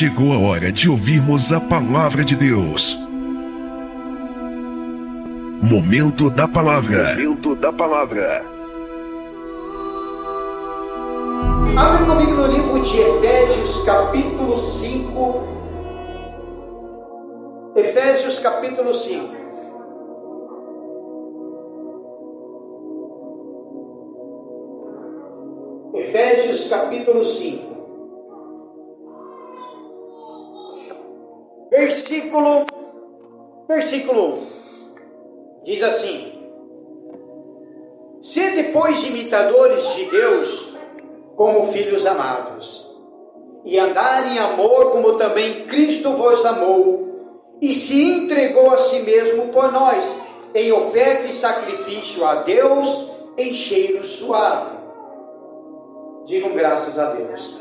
chegou a hora de ouvirmos a palavra de Deus. Momento da palavra. Momento da palavra. Abre comigo no livro de Efésios, capítulo 5. Efésios, capítulo 5. Efésios, capítulo 5. Versículo 1. Diz assim: sede, pois, imitadores de Deus, como filhos amados, e andar em amor, como também Cristo vos amou, e se entregou a si mesmo por nós, em oferta e sacrifício a Deus, em cheiro suave. Digam graças a Deus.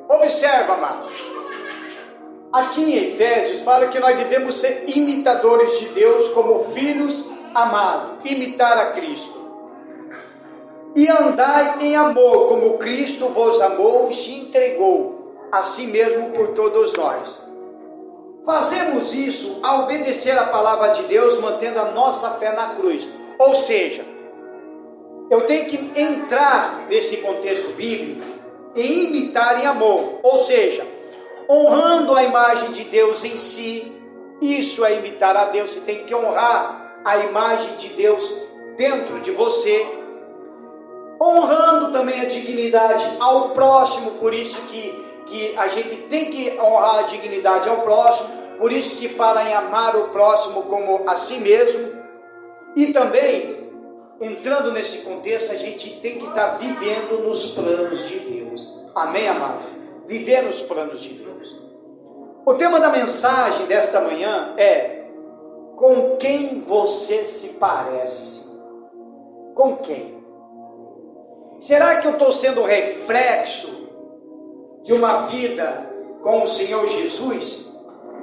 Observa, amados. Aqui em Efésios fala que nós devemos ser imitadores de Deus como filhos amados, imitar a Cristo. E andai em amor, como Cristo vos amou e se entregou a si mesmo por todos nós. Fazemos isso ao obedecer a palavra de Deus, mantendo a nossa fé na cruz. Ou seja, eu tenho que entrar nesse contexto bíblico e imitar em amor. Ou seja, honrando a imagem de Deus em si. Isso é imitar a Deus. Você tem que honrar a imagem de Deus dentro de você, honrando também a dignidade ao próximo. Por isso que a gente tem que honrar a dignidade ao próximo. Por isso que fala em amar o próximo como a si mesmo. E também, entrando nesse contexto, a gente tem que estar vivendo nos planos de Deus. Amém, amado? Viver nos planos de Deus. O tema da mensagem desta manhã é: com quem você se parece? Com quem? Será que eu estou sendo reflexo de uma vida com o Senhor Jesus?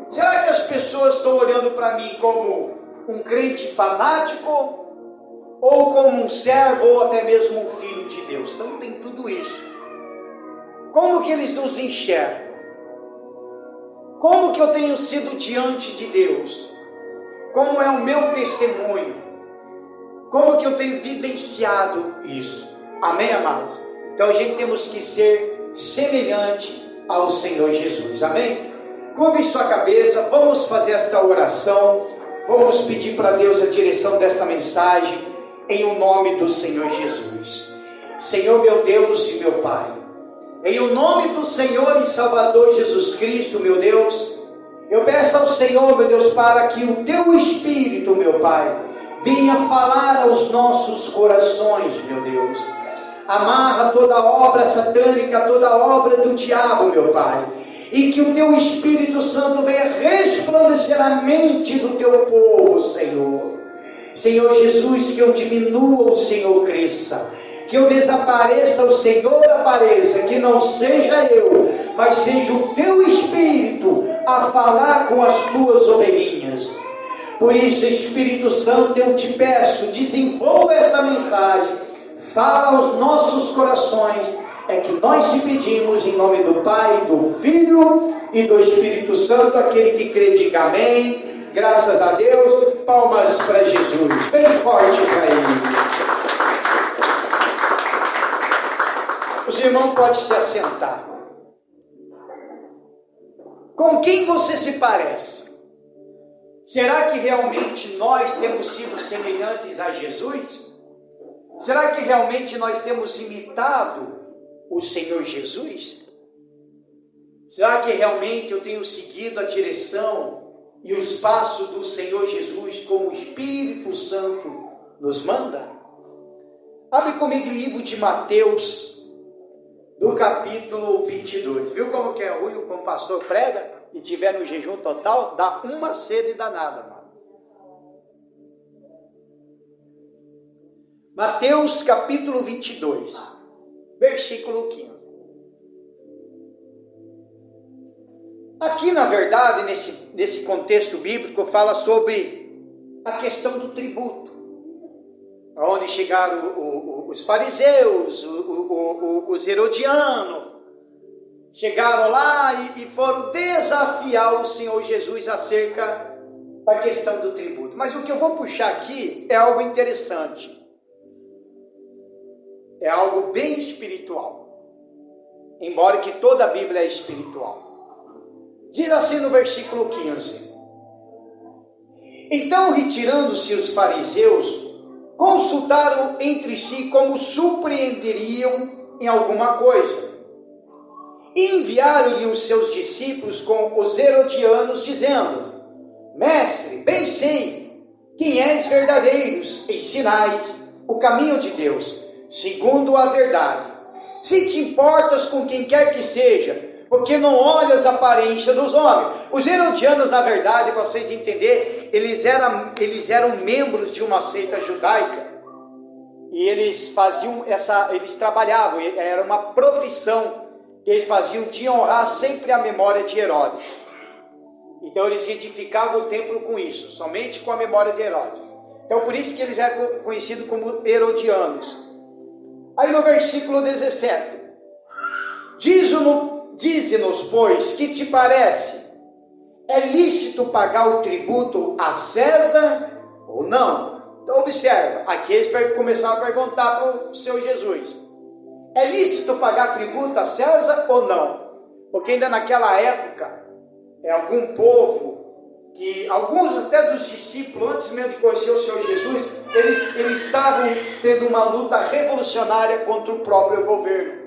Será que as pessoas estão olhando para mim como um crente fanático? Ou como um servo, ou até mesmo um filho de Deus? Então tem tudo isso. Como que eles nos enxergam? Como que eu tenho sido diante de Deus? Como é o meu testemunho? Como que eu tenho vivenciado isso? Amém, amados? Então a gente temos que ser semelhante ao Senhor Jesus. Amém? Curve sua cabeça, vamos fazer esta oração. Vamos pedir para Deus a direção desta mensagem, em o nome do Senhor Jesus. Senhor meu Deus e meu Pai, em o nome do Senhor e Salvador Jesus Cristo, meu Deus, eu peço ao Senhor, meu Deus, para que o Teu Espírito, meu Pai, venha falar aos nossos corações, meu Deus. Amarra toda obra satânica, toda obra do diabo, meu Pai, e que o Teu Espírito Santo venha resplandecer a mente do Teu povo, Senhor. Senhor Jesus, que eu diminua, o Senhor cresça. Que eu desapareça, o Senhor apareça. Que não seja eu, mas seja o Teu Espírito a falar com as Tuas ovelhinhas. Por isso, Espírito Santo, eu te peço, desenvolva esta mensagem. Fala aos nossos corações. É que nós te pedimos em nome do Pai, do Filho e do Espírito Santo. Aquele que crê, diga amém. Graças a Deus. Palmas para Jesus. Bem forte para Ele. Os irmãos podem se assentar. Com quem você se parece? Será que realmente nós temos sido semelhantes a Jesus? Será que realmente nós temos imitado o Senhor Jesus? Será que realmente eu tenho seguido a direção e os passos do Senhor Jesus como o Espírito Santo nos manda? Abre comigo o livro de Mateus, do capítulo 22. Viu como que é ruim quando o pastor prega e tiver no jejum total? Dá uma sede danada, mano. Mateus capítulo 22, versículo 15. Aqui, na verdade, nesse contexto bíblico, fala sobre a questão do tributo, onde chegaram os fariseus, os herodianos, chegaram lá e foram desafiar o Senhor Jesus acerca da questão do tributo. Mas o que eu vou puxar aqui é algo interessante. É algo bem espiritual. Embora que toda a Bíblia é espiritual. Diz assim no versículo 15. Então, retirando-se os fariseus, consultaram entre si como surpreenderiam em alguma coisa. E enviaram-lhe os seus discípulos com os herodianos, dizendo: Mestre, bem sei quem és verdadeiros, ensinais o caminho de Deus, segundo a verdade. Se te importas com quem quer que seja, porque não olhas a aparência dos homens. Os herodianos, na verdade, para vocês entenderem, eles eram membros de uma seita judaica, e eles trabalhavam, era uma profissão que eles faziam de honrar sempre a memória de Herodes. Então eles edificavam o templo com isso, somente com a memória de Herodes. Então por isso que eles eram conhecidos como herodianos. Aí no versículo 17, dize-nos, pois, que te parece? É lícito pagar o tributo a César ou não? Então observa, aqui eles começaram a perguntar para o Senhor Jesus: é lícito pagar tributo a César ou não? Porque ainda naquela época, algum povo, que alguns até dos discípulos, antes mesmo de conhecer o Senhor Jesus, eles estavam tendo uma luta revolucionária contra o próprio governo.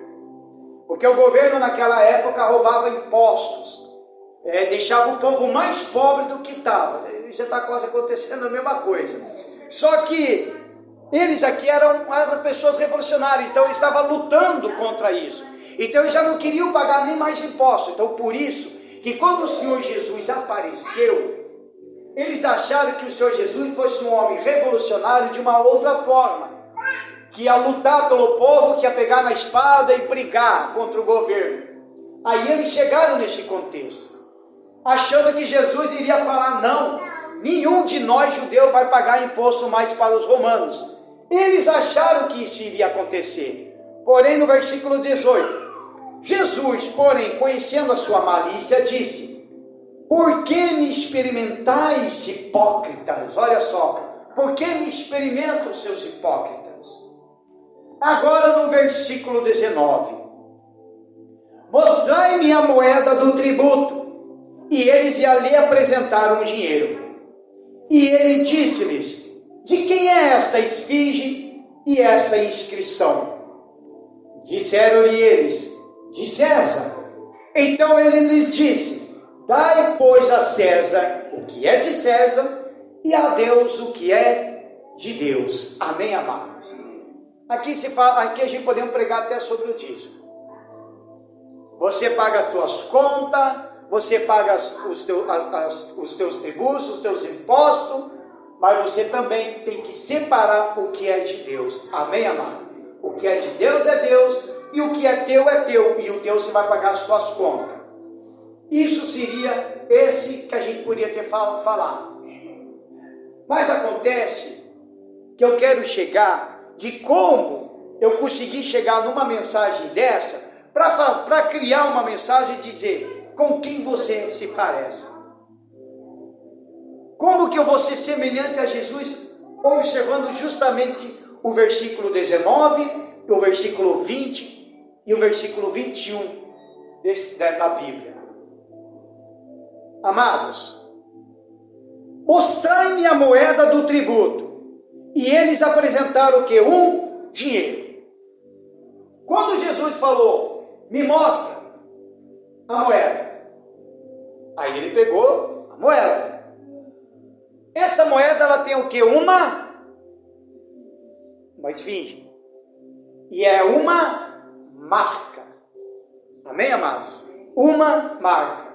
Porque o governo naquela época roubava impostos, deixava o povo mais pobre do que estava. Já está quase acontecendo a mesma coisa. Só que eles aqui eram pessoas revolucionárias, então eles estavam lutando contra isso. Então eles já não queriam pagar nem mais impostos. Então por isso que quando o Senhor Jesus apareceu, eles acharam que o Senhor Jesus fosse um homem revolucionário de uma outra forma, que ia lutar pelo povo, que ia pegar na espada e brigar contra o governo. Aí eles chegaram nesse contexto, achando que Jesus iria falar: não, nenhum de nós judeus vai pagar imposto mais para os romanos. Eles acharam que isso iria acontecer. Porém, no versículo 18, Jesus, porém, conhecendo a sua malícia, disse: por que me experimentais, hipócritas? Olha só, por que me experimentam, seus hipócritas? Agora no versículo 19: mostrai-me a moeda do tributo. E eles lhe apresentaram o dinheiro. E ele disse-lhes: de quem é esta esfinge e esta inscrição? Disseram-lhe eles: de César. Então ele lhes disse: dai, pois, a César o que é de César, e a Deus o que é de Deus. Amém, amados? Aqui a gente podemos pregar até sobre o dízimo. Você paga as tuas contas, você paga os teus tributos, os teus impostos, mas você também tem que separar o que é de Deus. Amém, amado? O que é de Deus é Deus, e o que é teu, e o teu você vai pagar as suas contas. Isso seria esse que a gente poderia ter falado. Mas acontece que eu quero chegar de como eu consegui chegar numa mensagem dessa, para criar uma mensagem e dizer com quem você se parece. Como que eu vou ser semelhante a Jesus, observando justamente o versículo 19, o versículo 20 e o versículo 21 da Bíblia. Amados, mostrai-me a moeda do tributo. E eles apresentaram o que? Um dinheiro. Quando Jesus falou: me mostra a moeda, aí ele pegou a moeda. Essa moeda, ela tem o que? Uma esfinge. E é uma marca. Amém, amados? Uma marca.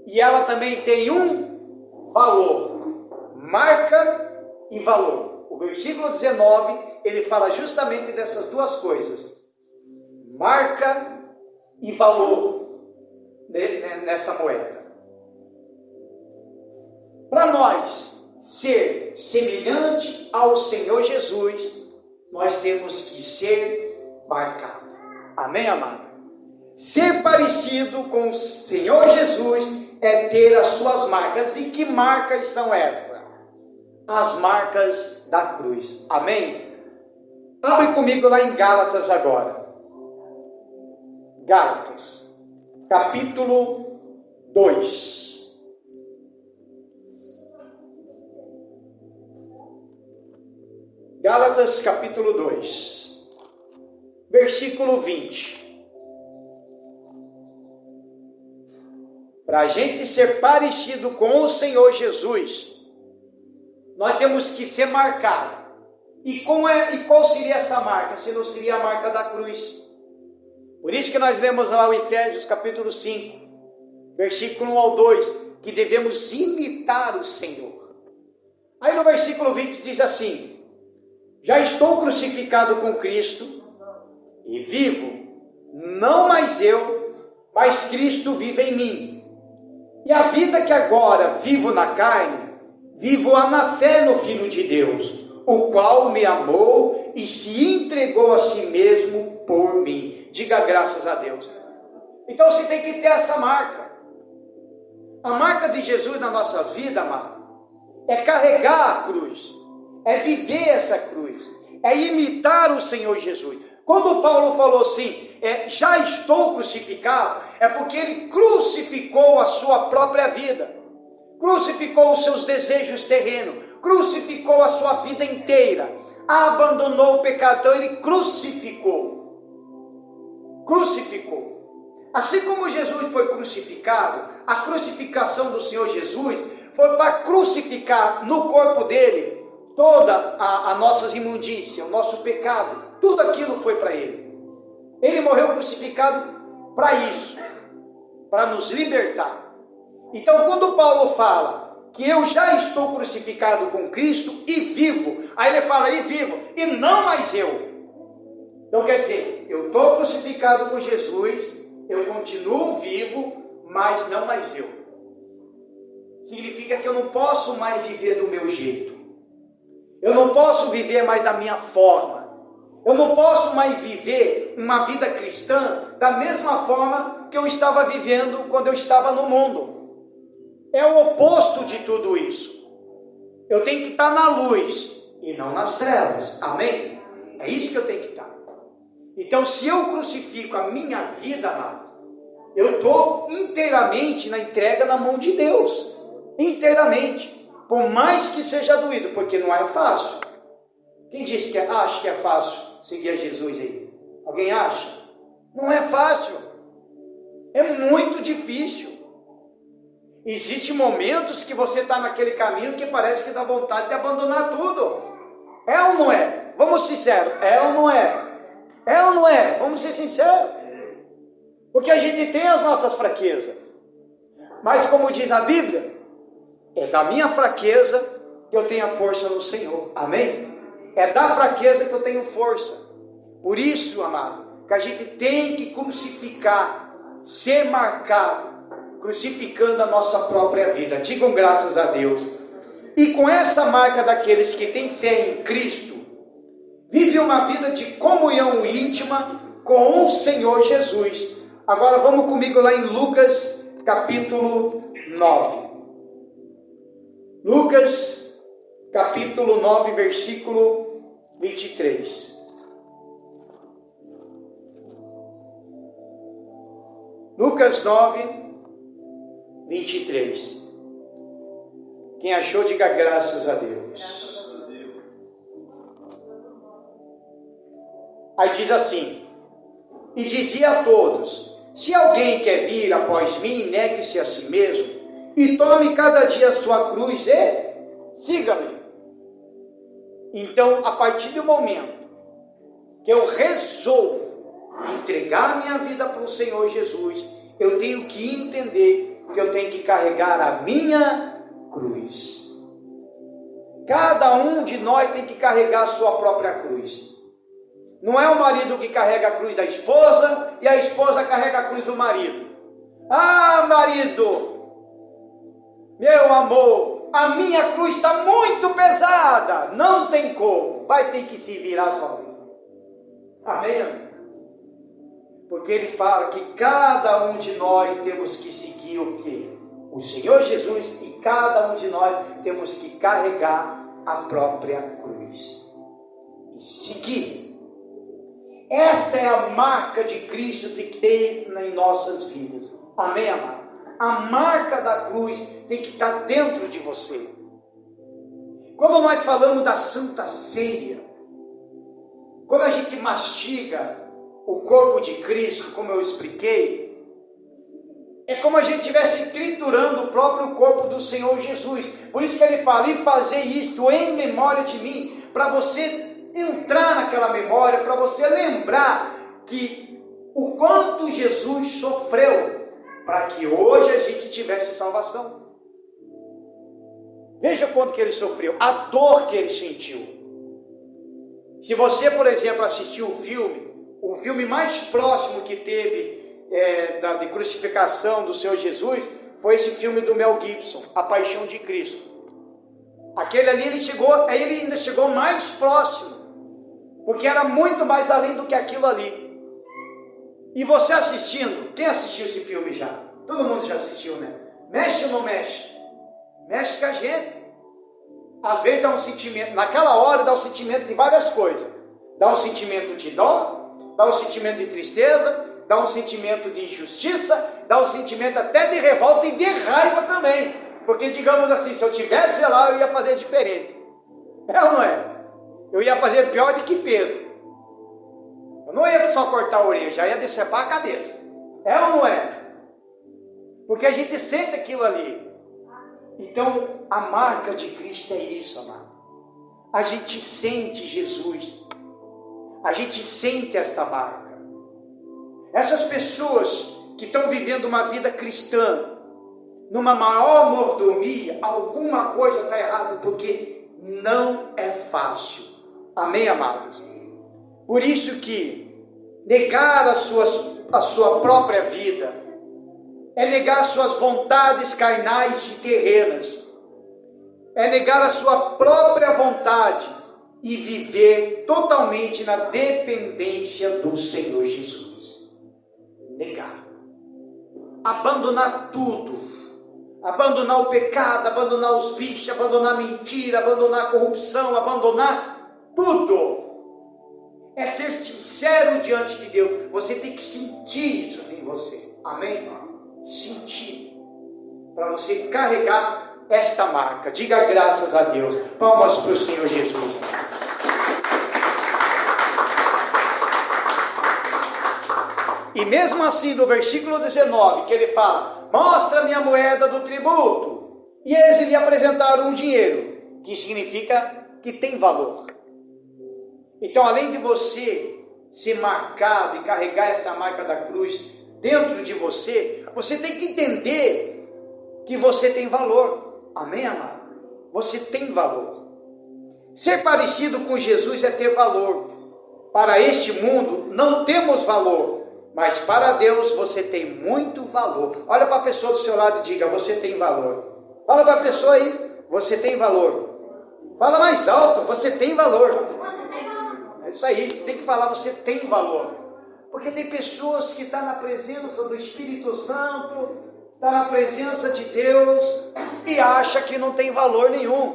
E ela também tem um valor. Marca e valor. O versículo 19, ele fala justamente dessas duas coisas. Marca e valor nessa moeda. Para nós ser semelhante ao Senhor Jesus, nós temos que ser marcados. Amém, amado? Ser parecido com o Senhor Jesus é ter as suas marcas. E que marcas são essas? As marcas da cruz. Amém? Abre comigo lá em Gálatas agora. Gálatas, capítulo 2. Gálatas, capítulo 2, versículo 20. Para a gente ser parecido com o Senhor Jesus, nós temos que ser marcado. E qual seria essa marca? Se não seria a marca da cruz. Por isso que nós lemos lá o Efésios capítulo 5, versículo 1 ao 2, que devemos imitar o Senhor. Aí no versículo 20 diz assim: já estou crucificado com Cristo e vivo, não mais eu, mas Cristo vive em mim. E a vida que agora vivo na carne, vivo-a na fé no Filho de Deus, o qual me amou e se entregou a si mesmo por mim. Diga graças a Deus. Então você tem que ter essa marca. A marca de Jesus na nossa vida, amado, é carregar a cruz, é viver essa cruz, é imitar o Senhor Jesus. Quando Paulo falou assim, já estou crucificado, é porque ele crucificou a sua própria vida, crucificou os seus desejos terrenos, crucificou a sua vida inteira, abandonou o pecado. Então ele crucificou. Assim como Jesus foi crucificado, a crucificação do Senhor Jesus foi para crucificar no corpo dele toda a nossas imundícias, o nosso pecado, tudo aquilo foi para ele. Ele morreu crucificado para isso, para nos libertar. Então quando Paulo fala que eu já estou crucificado com Cristo e vivo, aí ele fala e vivo, e não mais eu. Então quer dizer, eu estou crucificado com Jesus, eu continuo vivo, mas não mais eu. Significa que eu não posso mais viver do meu jeito. Eu não posso viver mais da minha forma. Eu não posso mais viver uma vida cristã da mesma forma que eu estava vivendo quando eu estava no mundo. É o oposto de tudo isso. Eu tenho que estar na luz e não nas trevas. Amém? É isso que eu tenho que estar. Então, se eu crucifico a minha vida, amado, eu estou inteiramente na entrega na mão de Deus. Inteiramente. Por mais que seja doído, porque não é fácil. Quem disse que acha que é fácil seguir a Jesus aí? Alguém acha? Não é fácil. É muito difícil. Existem momentos que você está naquele caminho que parece que dá vontade de abandonar tudo. É ou não é? Vamos ser sinceros. É ou não é? É ou não é? Vamos ser sinceros. Porque a gente tem as nossas fraquezas. Mas como diz a Bíblia, é da minha fraqueza que eu tenho a força no Senhor. Amém? É da fraqueza que eu tenho força. Por isso, amado, que a gente tem que crucificar, ser marcado, crucificando a nossa própria vida. Digam graças a Deus. E com essa marca daqueles que têm fé em Cristo, vive uma vida de comunhão íntima com o Senhor Jesus. Agora vamos comigo lá em Lucas capítulo 9. Lucas, capítulo 9, versículo 23. Lucas 9, 23. Quem achou, diga graças a Deus. Aí diz assim: e dizia a todos: se alguém quer vir após mim, negue-se a si mesmo, e tome cada dia a sua cruz e siga-me. Então, a partir do momento que eu resolvo entregar minha vida para o Senhor Jesus, eu tenho que entender que eu tenho que carregar a minha cruz. Cada um de nós tem que carregar a sua própria cruz. Não é o marido que carrega a cruz da esposa e a esposa carrega a cruz do marido. Ah, marido, meu amor, a minha cruz está muito pesada, não tem como, vai ter que se virar sozinho. Amém? Porque ele fala que cada um de nós temos que seguir o quê? O Senhor Jesus, e cada um de nós temos que carregar a própria cruz. E seguir. Esta é a marca de Cristo que tem em nossas vidas. Amém, amado? A marca da cruz tem que estar dentro de você. Quando nós falamos da Santa Ceia, quando a gente mastiga o corpo de Cristo, como eu expliquei, é como a gente estivesse triturando o próprio corpo do Senhor Jesus. Por isso que ele fala, e fazer isto em memória de mim, para você entrar naquela memória, para você lembrar que o quanto Jesus sofreu, para que hoje a gente tivesse salvação. Veja quanto que ele sofreu, a dor que ele sentiu. Se você, por exemplo, assistiu o filme mais próximo que teve de crucificação do Senhor Jesus, foi esse filme do Mel Gibson, A Paixão de Cristo. Aquele ali ele ainda chegou mais próximo, porque era muito mais além do que aquilo ali. E você assistindo, quem assistiu esse filme já? Todo mundo já assistiu, né? Mexe ou não mexe? Mexe com a gente. Às vezes dá um sentimento, naquela hora dá um sentimento de várias coisas. Dá um sentimento de dó, dá um sentimento de tristeza, dá um sentimento de injustiça, dá um sentimento até de revolta e de raiva também. Porque, digamos assim, se eu tivesse lá, eu ia fazer diferente. É ou não é? Eu ia fazer pior do que Pedro. Eu não ia só cortar a orelha, já ia decepar a cabeça. É ou não é? Porque a gente sente aquilo ali. Então, a marca de Cristo é isso, amado. A gente sente Jesus. A gente sente essa marca. Essas pessoas que estão vivendo uma vida cristã, numa maior mordomia, alguma coisa está errada, porque não é fácil. Amém, amados? Por isso que negar a sua própria vida é negar suas vontades carnais e terrenas, é negar a sua própria vontade e viver totalmente na dependência do Senhor Jesus. Negar, abandonar tudo, abandonar o pecado, abandonar os vícios, abandonar a mentira, abandonar a corrupção, abandonar tudo. É ser sincero diante de Deus. Você tem que sentir isso em você. Amém? Sentir, para você carregar esta marca. Diga graças a Deus. Palmas para o Senhor Jesus. E mesmo assim, no versículo 19, que ele fala, mostra-me a moeda do tributo. E eles lhe apresentaram um dinheiro, que significa que tem valor. Então, além de você ser marcado e carregar essa marca da cruz dentro de você, você tem que entender que você tem valor. Amém, amado? Você tem valor. Ser parecido com Jesus é ter valor. Para este mundo, não temos valor. Mas para Deus você tem muito valor. Olha para a pessoa do seu lado e diga, você tem valor. Fala para a pessoa aí, você tem valor. Fala mais alto, você tem valor. É isso aí, você tem que falar, você tem valor. Porque tem pessoas que estão na presença do Espírito Santo, está na presença de Deus e acha que não tem valor nenhum.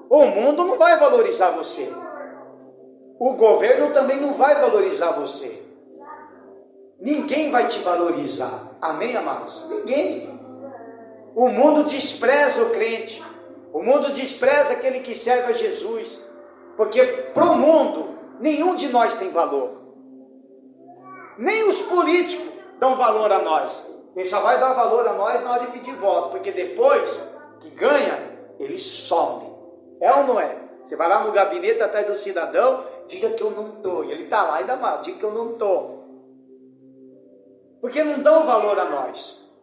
O mundo não vai valorizar você. O governo também não vai valorizar você. Ninguém vai te valorizar. Amém, amados? Ninguém. O mundo despreza o crente. O mundo despreza aquele que serve a Jesus. Porque para o mundo, nenhum de nós tem valor. Nem os políticos dão valor a nós. Quem só vai dar valor a nós na hora de pedir voto. Porque depois que ganha, ele some. É ou não é? Você vai lá no gabinete atrás do cidadão, diga que eu não estou. E ele está lá ainda mais, diga que eu não estou. Porque não dão valor a nós.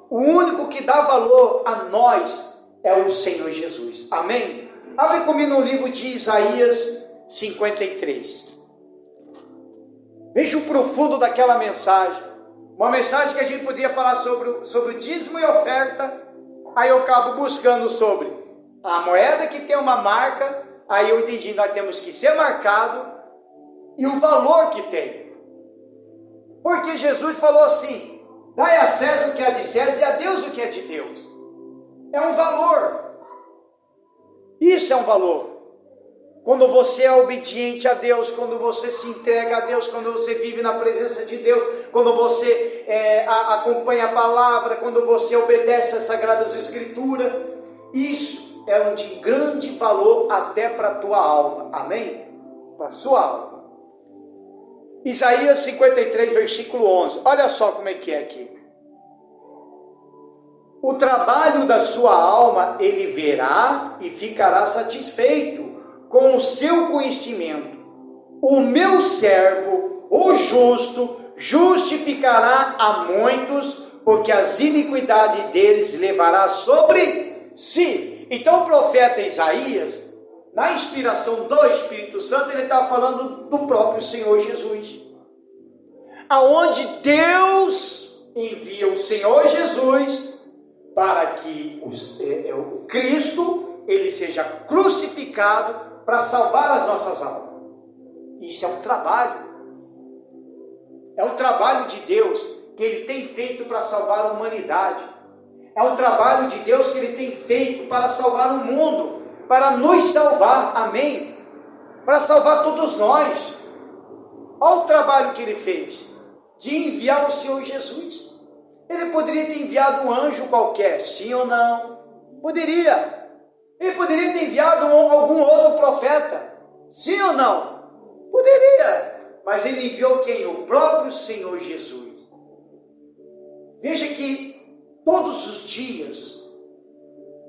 O único que dá valor a nós é o Senhor Jesus. Amém? Abre comigo no livro de Isaías 53. Veja o profundo daquela mensagem. Uma mensagem que a gente podia falar sobre o dízimo e oferta. Aí eu acabo buscando sobre a moeda que tem uma marca. Aí eu entendi, nós temos que ser marcado. E o valor que tem. Porque Jesus falou assim: dai a César o que é de César e a Deus o que é de Deus. É um valor. Isso é um valor. Quando você é obediente a Deus, quando você se entrega a Deus, quando você vive na presença de Deus, quando você acompanha a palavra, quando você obedece às Sagradas Escrituras, isso é um de grande valor até para a tua alma. Amém? Para a sua alma. Isaías 53, versículo 11. Olha só como é que é aqui. O trabalho da sua alma ele verá e ficará satisfeito com o seu conhecimento. O meu servo, o justo, justificará a muitos, porque as iniquidades deles levará sobre si. Então o profeta Isaías, na inspiração do Espírito Santo, ele está falando do próprio Senhor Jesus. Aonde Deus envia o Senhor Jesus para que o Cristo ele seja crucificado para salvar as nossas almas. Isso é um trabalho. É um trabalho de Deus que Ele tem feito para salvar a humanidade. É um trabalho de Deus que Ele tem feito para salvar o mundo, para nos salvar, amém? Para salvar todos nós. Olha o trabalho que Ele fez, de enviar o Senhor Jesus. Ele poderia ter enviado um anjo qualquer, sim ou não? Poderia. Ele poderia ter enviado algum outro profeta, sim ou não? Poderia, mas ele enviou quem? O próprio Senhor Jesus. Veja que todos os dias,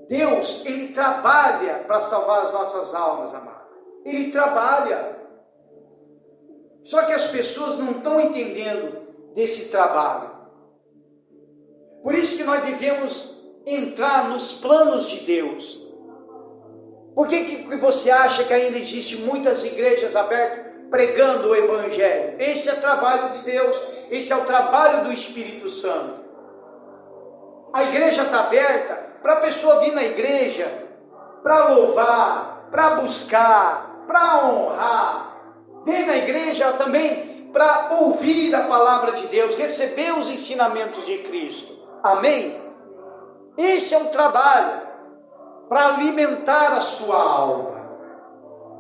Deus, Ele trabalha para salvar as nossas almas, amado. Ele trabalha. Só que as pessoas não estão entendendo desse trabalho. Por isso que nós devemos entrar nos planos de Deus. Por que você acha que ainda existem muitas igrejas abertas pregando o Evangelho? Esse é o trabalho de Deus, esse é o trabalho do Espírito Santo. A igreja está aberta para a pessoa vir na igreja, para louvar, para buscar, para honrar. Vem na igreja também para ouvir a palavra de Deus, receber os ensinamentos de Cristo. Amém? Esse é um trabalho para alimentar a sua alma.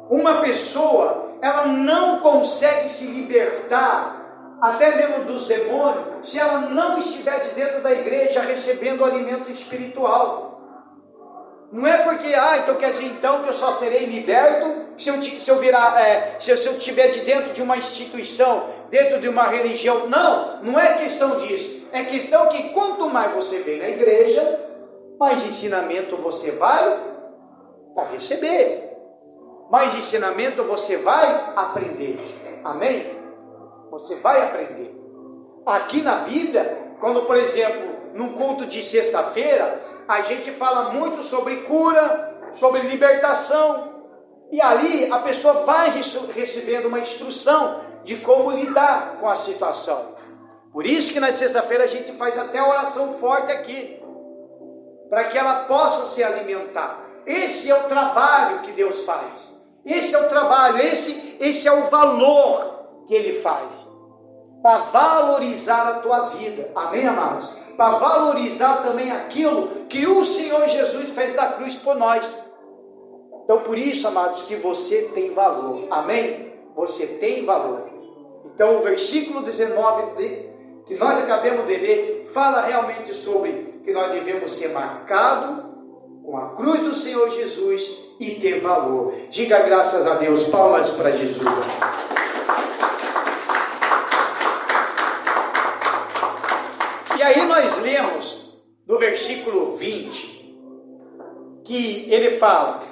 Uma pessoa, ela não consegue se libertar, até mesmo dos demônios, se ela não estiver de dentro da igreja recebendo o alimento espiritual. Não é porque, então quer dizer então que eu só serei liberto se eu estiver de dentro de uma instituição, dentro de uma religião. Não, não é questão disso. É questão que quanto mais você vem na igreja, mais ensinamento você vai receber. Mais ensinamento você vai aprender. Amém? Você vai aprender. Aqui na Bíblia, quando, por exemplo, num culto de sexta-feira, a gente fala muito sobre cura, sobre libertação. E ali a pessoa vai recebendo uma instrução de como lidar com a situação. Por isso que na sexta-feira a gente faz até a oração forte aqui, para que ela possa se alimentar. Esse é o trabalho que Deus faz. Esse é o trabalho, esse é o valor que Ele faz. Para valorizar a tua vida. Amém, amados? Para valorizar também aquilo que o Senhor Jesus fez da cruz por nós. Então, por isso, amados, que você tem valor. Amém? Você tem valor. Então, o versículo 19 que nós acabamos de ler, fala realmente sobre que nós devemos ser marcados com a cruz do Senhor Jesus e ter valor. Diga graças a Deus, palmas para Jesus. E aí nós lemos no versículo 20, que ele fala,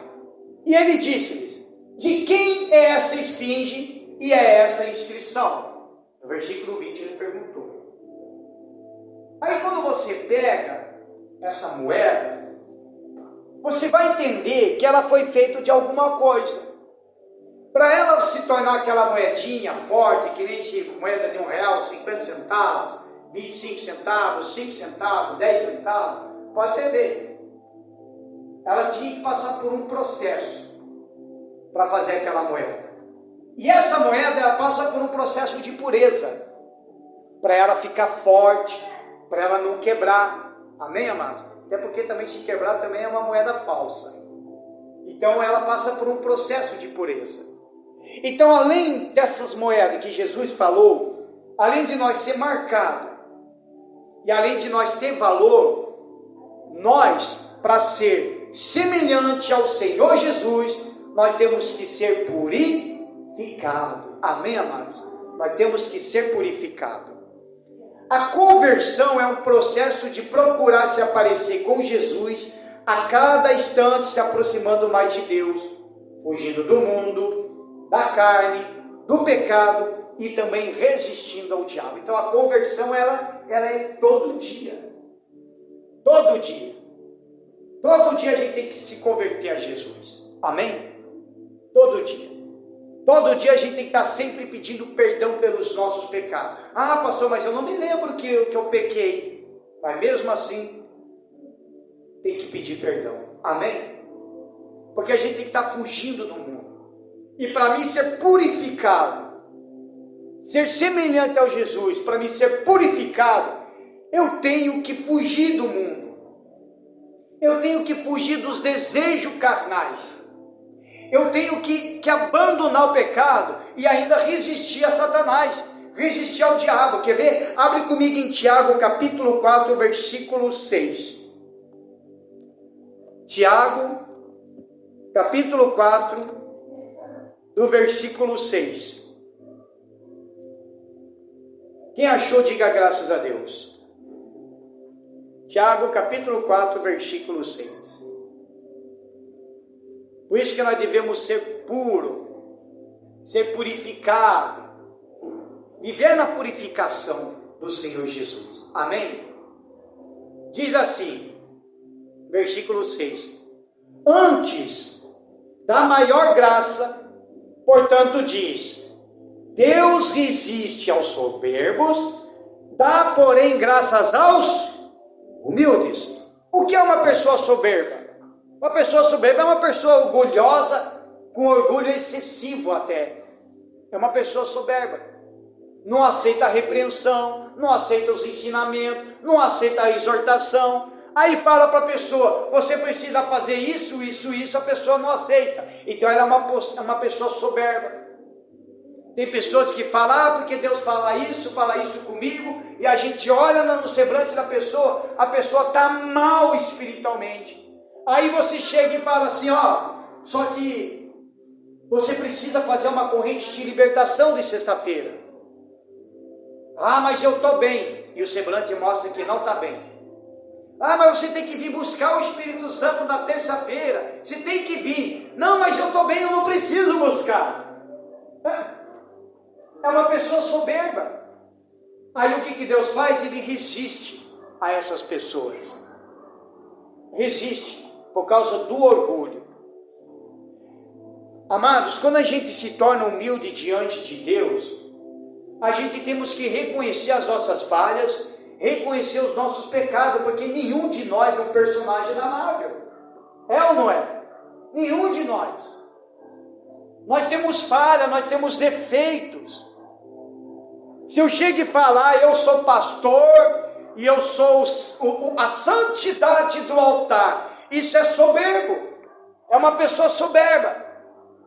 e ele disse-lhes, de quem é essa esfinge e é essa inscrição? No versículo 20 ele perguntou. Aí quando você pega essa moeda, você vai entender que ela foi feita de alguma coisa. Para ela se tornar aquela moedinha forte, que nem moeda de R$1, 50 centavos, 25 centavos, 5 centavos, 10 centavos, pode entender. Ela tinha que passar por um processo para fazer aquela moeda. E essa moeda ela passa por um processo de pureza. para ela ficar forte, para ela não quebrar. Amém, amados? Até porque também se quebrar também é uma moeda falsa. Então ela passa por um processo de pureza. Então, além dessas moedas que Jesus falou, além de nós ser marcado e além de nós ter valor, nós, para ser semelhante ao Senhor Jesus, nós temos que ser purificados. Amém, amados? Nós temos que ser purificados. A conversão é um processo de procurar se aparecer com Jesus a cada instante, se aproximando mais de Deus, fugindo do mundo, da carne, do pecado e também resistindo ao diabo. Então a conversão ela é todo dia. Todo dia. Todo dia a gente tem que se converter a Jesus. Amém? Todo dia. Todo dia a gente tem que estar sempre pedindo perdão pelos nossos pecados. Ah, pastor, mas eu não me lembro que eu pequei. Mas mesmo assim, tem que pedir perdão. Amém? Porque a gente tem que estar fugindo do mundo. E para mim ser purificado, ser semelhante ao Jesus, para mim ser purificado, eu tenho que fugir do mundo. Eu tenho que fugir dos desejos carnais. Eu tenho que abandonar o pecado e ainda resistir a Satanás, resistir ao diabo. Quer ver? Abre comigo em Tiago capítulo 4, versículo 6. Tiago, capítulo 4, do versículo 6. Quem achou, diga graças a Deus. Tiago, capítulo 4, versículo 6. Por isso que nós devemos ser puros, ser purificados, viver na purificação do Senhor Jesus. Amém? Diz assim, versículo 6. Antes da maior graça, portanto diz, Deus resiste aos soberbos, dá porém graças aos humildes. O que é uma pessoa soberba? Uma pessoa soberba é uma pessoa orgulhosa, com orgulho excessivo até. É uma pessoa soberba. Não aceita a repreensão, não aceita os ensinamentos, não aceita a exortação. Aí fala para a pessoa, você precisa fazer isso, isso, isso, a pessoa não aceita. Então ela é uma pessoa soberba. Tem pessoas que falam, porque Deus fala isso comigo, e a gente olha no semblante da pessoa, a pessoa está mal espiritualmente. Aí você chega e fala assim, só que você precisa fazer uma corrente de libertação de sexta-feira. Ah, mas eu estou bem. E o semblante mostra que não está bem. Ah, mas você tem que vir buscar o Espírito Santo na terça-feira. Você tem que vir. Não, mas eu estou bem, eu não preciso buscar. É uma pessoa soberba. Aí o que Deus faz? Ele resiste a essas pessoas. Resiste. Por causa do orgulho. Amados, quando a gente se torna humilde diante de Deus, a gente temos que reconhecer as nossas falhas, reconhecer os nossos pecados, porque nenhum de nós é um personagem amável. É ou não é? Nenhum de nós. Nós temos falha, nós temos defeitos. Se eu chego e falar, eu sou pastor, e eu sou a santidade do altar, isso é soberbo, é uma pessoa soberba,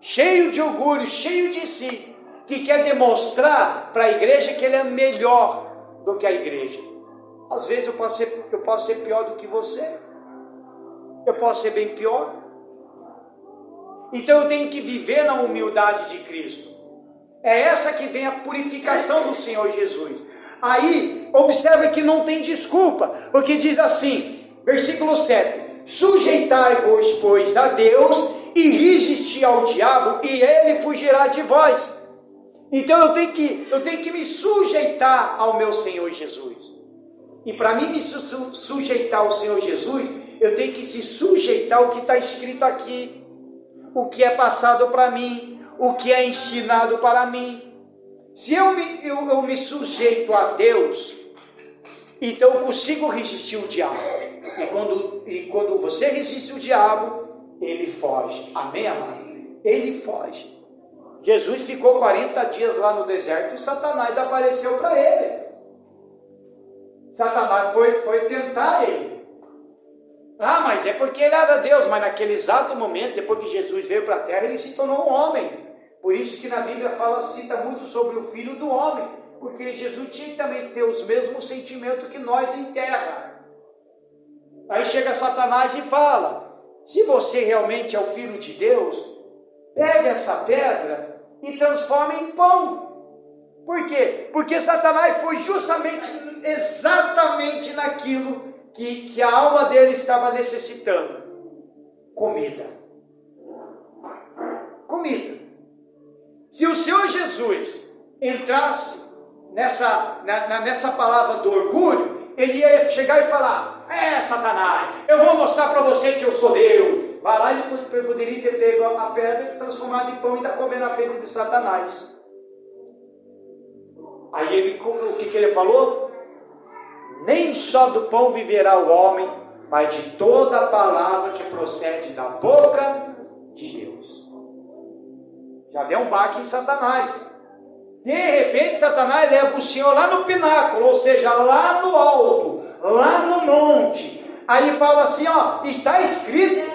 cheio de orgulho, cheio de si, que quer demonstrar para a igreja que ele é melhor do que a igreja. Às vezes eu posso ser pior do que você, eu posso ser bem pior. Então eu tenho que viver na humildade de Cristo. É essa que vem a purificação do Senhor Jesus. Aí, observe que não tem desculpa, porque diz assim, versículo 7, sujeitai-vos, pois, a Deus e resistir ao diabo, e ele fugirá de vós. Então eu tenho que me sujeitar ao meu Senhor Jesus. E para mim me sujeitar ao Senhor Jesus, eu tenho que se sujeitar ao que está escrito aqui, o que é passado para mim, o que é ensinado para mim. Se eu me sujeito a Deus, então eu consigo resistir o diabo. E quando você resiste o diabo, ele foge. Amém, amado? Ele foge. Jesus ficou 40 dias lá no deserto e Satanás apareceu para ele. Satanás foi tentar ele. Ah, mas é porque ele era Deus, mas naquele exato momento, depois que Jesus veio para a terra, ele se tornou um homem. Por isso que na Bíblia cita muito sobre o Filho do Homem, porque Jesus tinha que também ter os mesmos sentimentos que nós em terra. Aí chega Satanás e fala: se você realmente é o Filho de Deus, pega essa pedra e transforma em pão. Por quê? Porque Satanás foi justamente, exatamente naquilo que a alma dele estava necessitando: comida. Comida. Se o Senhor Jesus entrasse nessa palavra do orgulho, ele ia chegar e falar: Satanás, eu vou mostrar para você que eu sou Deus. Vai lá e poderia ter pego a pedra e transformado em pão e ainda comer na frente de Satanás. Aí o que ele falou? Nem só do pão viverá o homem, mas de toda a palavra que procede da boca de Deus. Já deu um baque em Satanás. De repente Satanás leva o Senhor lá no pináculo, ou seja, lá no alto, lá no monte. Aí fala assim, está escrito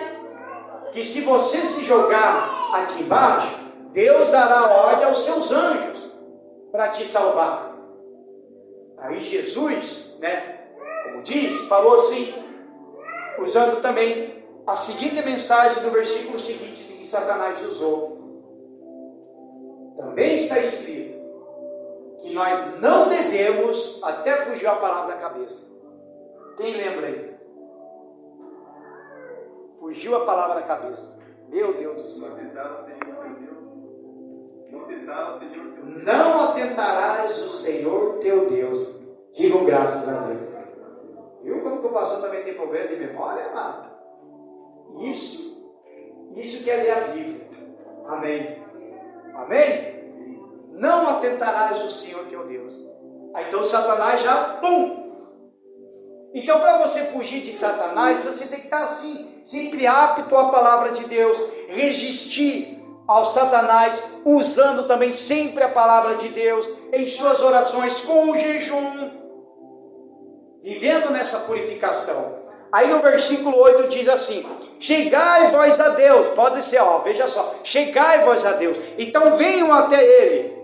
que se você se jogar aqui embaixo, Deus dará ordem aos seus anjos para te salvar. Aí Jesus, como diz, falou assim, usando também a seguinte mensagem do versículo seguinte que Satanás usou. Também está escrito que nós não devemos, até fugiu a palavra da cabeça. Quem lembra aí? Fugiu a palavra da cabeça. Meu Deus do céu. Não atentarás o Senhor teu Deus. Digam graças a Deus. Viu como que o pastor também tem problema de memória, amado? Isso que é ler a Bíblia. Amém. Amém? Não atentarás o Senhor teu Deus. Aí então Satanás já, pum! Então para você fugir de Satanás, você tem que estar assim, sempre apto à palavra de Deus, resistir ao Satanás, usando também sempre a palavra de Deus, em suas orações, com o jejum, vivendo nessa purificação. Aí no versículo 8 diz assim: chegai vós a Deus, pode ser, veja só, chegai vós a Deus, então venham até Ele,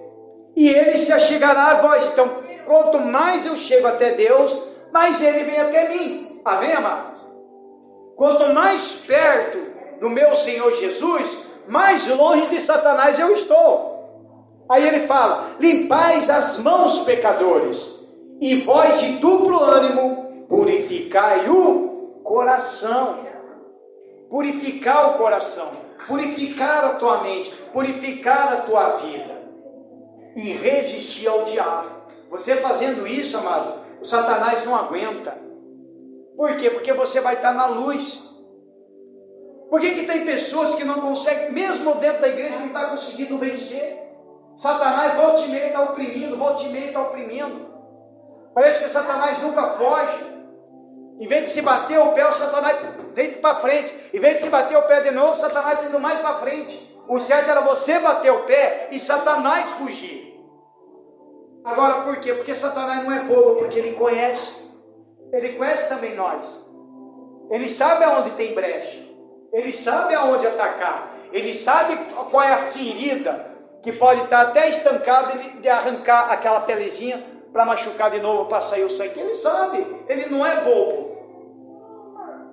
e Ele se achegará a vós. Então, quanto mais eu chego até Deus, mais Ele vem até mim. Amém, amados? Quanto mais perto do meu Senhor Jesus, mais longe de Satanás eu estou. Aí ele fala: limpais as mãos, pecadores, e vós de duplo ânimo, purificai o coração. Purificar o coração, purificar a tua mente, purificar a tua vida, e resistir ao diabo. Você fazendo isso, amado, o Satanás não aguenta. Por quê? Porque você vai estar na luz. Por que tem pessoas que não conseguem, mesmo dentro da igreja, não está conseguindo vencer? Satanás volta e meia está oprimindo, volta e meia está oprimindo. Parece que Satanás nunca foge. Em vez de se bater o pé, o Satanás vem para frente. Em vez de se bater o pé de novo, o Satanás está indo mais para frente. O certo era você bater o pé e Satanás fugir. Agora por quê? Porque Satanás não é bobo, porque ele conhece. Ele conhece também nós. Ele sabe aonde tem brecha. Ele sabe aonde atacar. Ele sabe qual é a ferida que pode estar até estancada de arrancar aquela pelezinha para machucar de novo, para sair o sangue. Ele sabe. Ele não é bobo.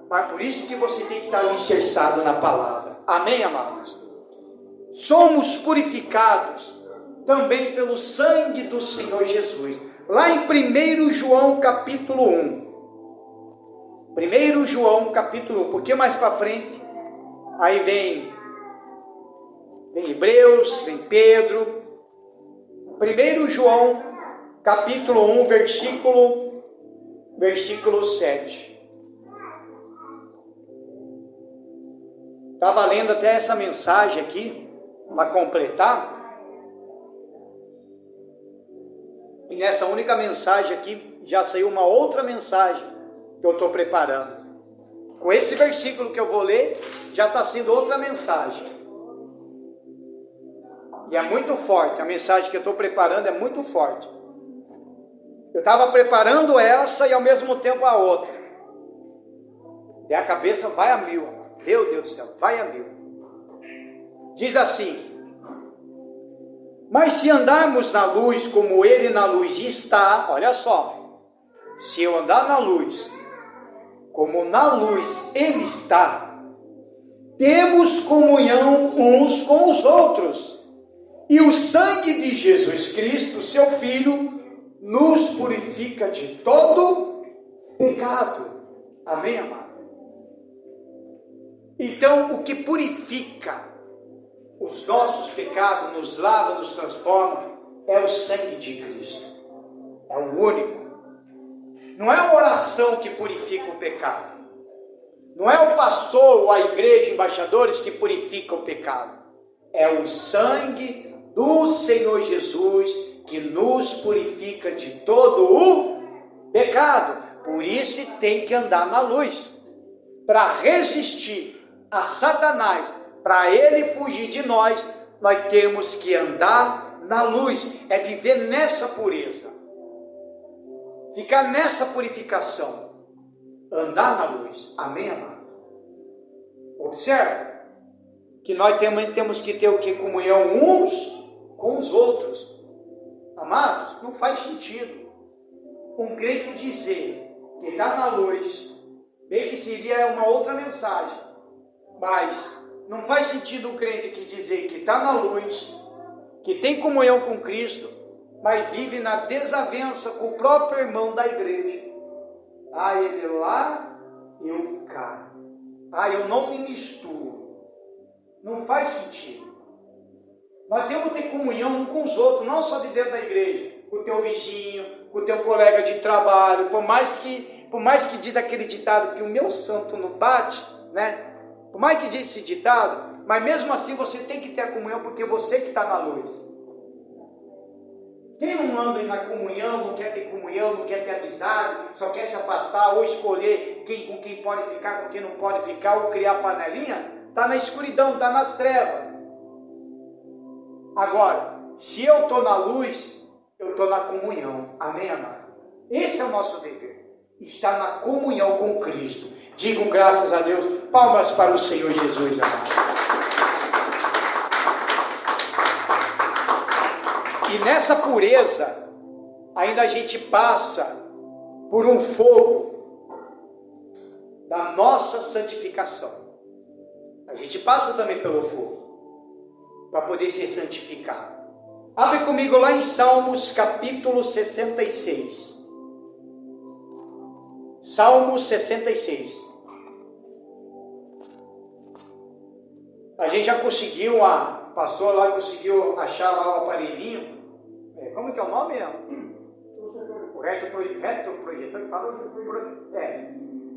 Mas por isso que você tem que estar alicerçado na palavra. Amém, amados? Somos purificados também pelo sangue do Senhor Jesus. Lá em 1 João capítulo 1. 1 João capítulo 1, um pouquinho mais para frente, aí vem Hebreus, vem Pedro. 1 João capítulo 1, versículo 7. Estava lendo até essa mensagem aqui, para completar. E nessa única mensagem aqui, já saiu uma outra mensagem que eu estou preparando. Com esse versículo que eu vou ler, já está sendo outra mensagem. E é muito forte, a mensagem que eu estou preparando é muito forte. Eu estava preparando essa e ao mesmo tempo a outra. E a cabeça vai a mil. Meu Deus do céu, vai a mil. Diz assim: mas se andarmos na luz como ele na luz está, olha só, se eu andar na luz, como na luz ele está, temos comunhão uns com os outros, e o sangue de Jesus Cristo, seu Filho, nos purifica de todo pecado. Amém, amado? Então, o que purifica os nossos pecados, nos lava, nos transforma, é o sangue de Cristo. É o único. Não é a oração que purifica o pecado. Não é o pastor ou a igreja, embaixadores, que purifica o pecado. É o sangue do Senhor Jesus que nos purifica de todo o pecado. Por isso tem que andar na luz, para resistir a Satanás, para ele fugir de nós temos que andar na luz, é viver nessa pureza, ficar nessa purificação, andar na luz. Amém, amado? Observe que nós temos que ter o que? Comunhão uns com os outros. Amados, não faz sentido um crente dizer que está na luz, bem que seria uma outra mensagem, mas não faz sentido um crente que dizer que está na luz, que tem comunhão com Cristo, mas vive na desavença com o próprio irmão da igreja. Ah, ele lá, eu cá. Ah, eu não me misturo. Não faz sentido. Nós temos que ter comunhão uns com os outros, não só de dentro da igreja, com o teu vizinho, com o teu colega de trabalho. Por mais que diz aquele ditado que o meu santo não bate, né? Por mais que diz esse ditado, mas mesmo assim você tem que ter a comunhão, porque você que está na luz. Quem não anda na comunhão, não quer ter comunhão, não quer ter amizade, só quer se afastar ou escolher com quem pode ficar, com quem não pode ficar, ou criar panelinha, está na escuridão, está nas trevas. Agora, se eu estou na luz, eu estou na comunhão. Amém, amado? Esse é o nosso dever, estar na comunhão com Cristo. Digam graças a Deus, palmas para o Senhor Jesus, amado. E nessa pureza, ainda a gente passa por um fogo da nossa santificação. A gente passa também pelo fogo, para poder ser santificado. Abre comigo lá em Salmos capítulo 66. Salmos 66. A gente já conseguiu, a pastor lá conseguiu achar lá o aparelhinho. Como que é o nome? O retroprojetor.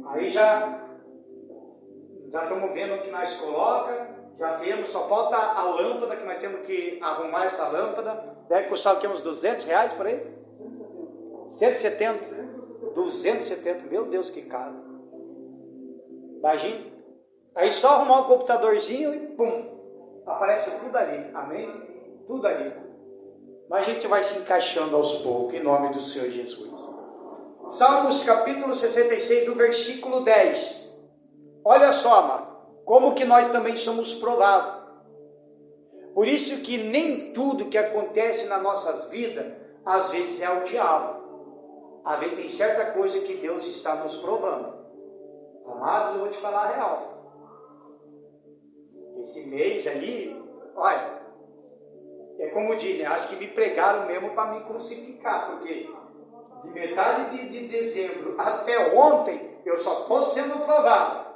Aí já estamos vendo o que nós coloca. Já temos, só falta a lâmpada, que nós temos que arrumar essa lâmpada. Deve custar o que? Uns R$200 por aí? 170? 270, meu Deus, que caro. Imagina. Aí só arrumar um computadorzinho e pum, aparece tudo ali. Amém? Tudo ali. Mas a gente vai se encaixando aos poucos, em nome do Senhor Jesus. Salmos capítulo 66, do versículo 10. Olha só, amado, como que nós também somos provados. Por isso que nem tudo que acontece nas nossas vidas, às vezes é o diabo. Às vezes tem certa coisa que Deus está nos provando. Amado, eu vou te falar a real. Esse mês aí, olha, é como dizem, acho que me pregaram mesmo para me crucificar, porque de metade de dezembro até ontem, eu só estou sendo provado.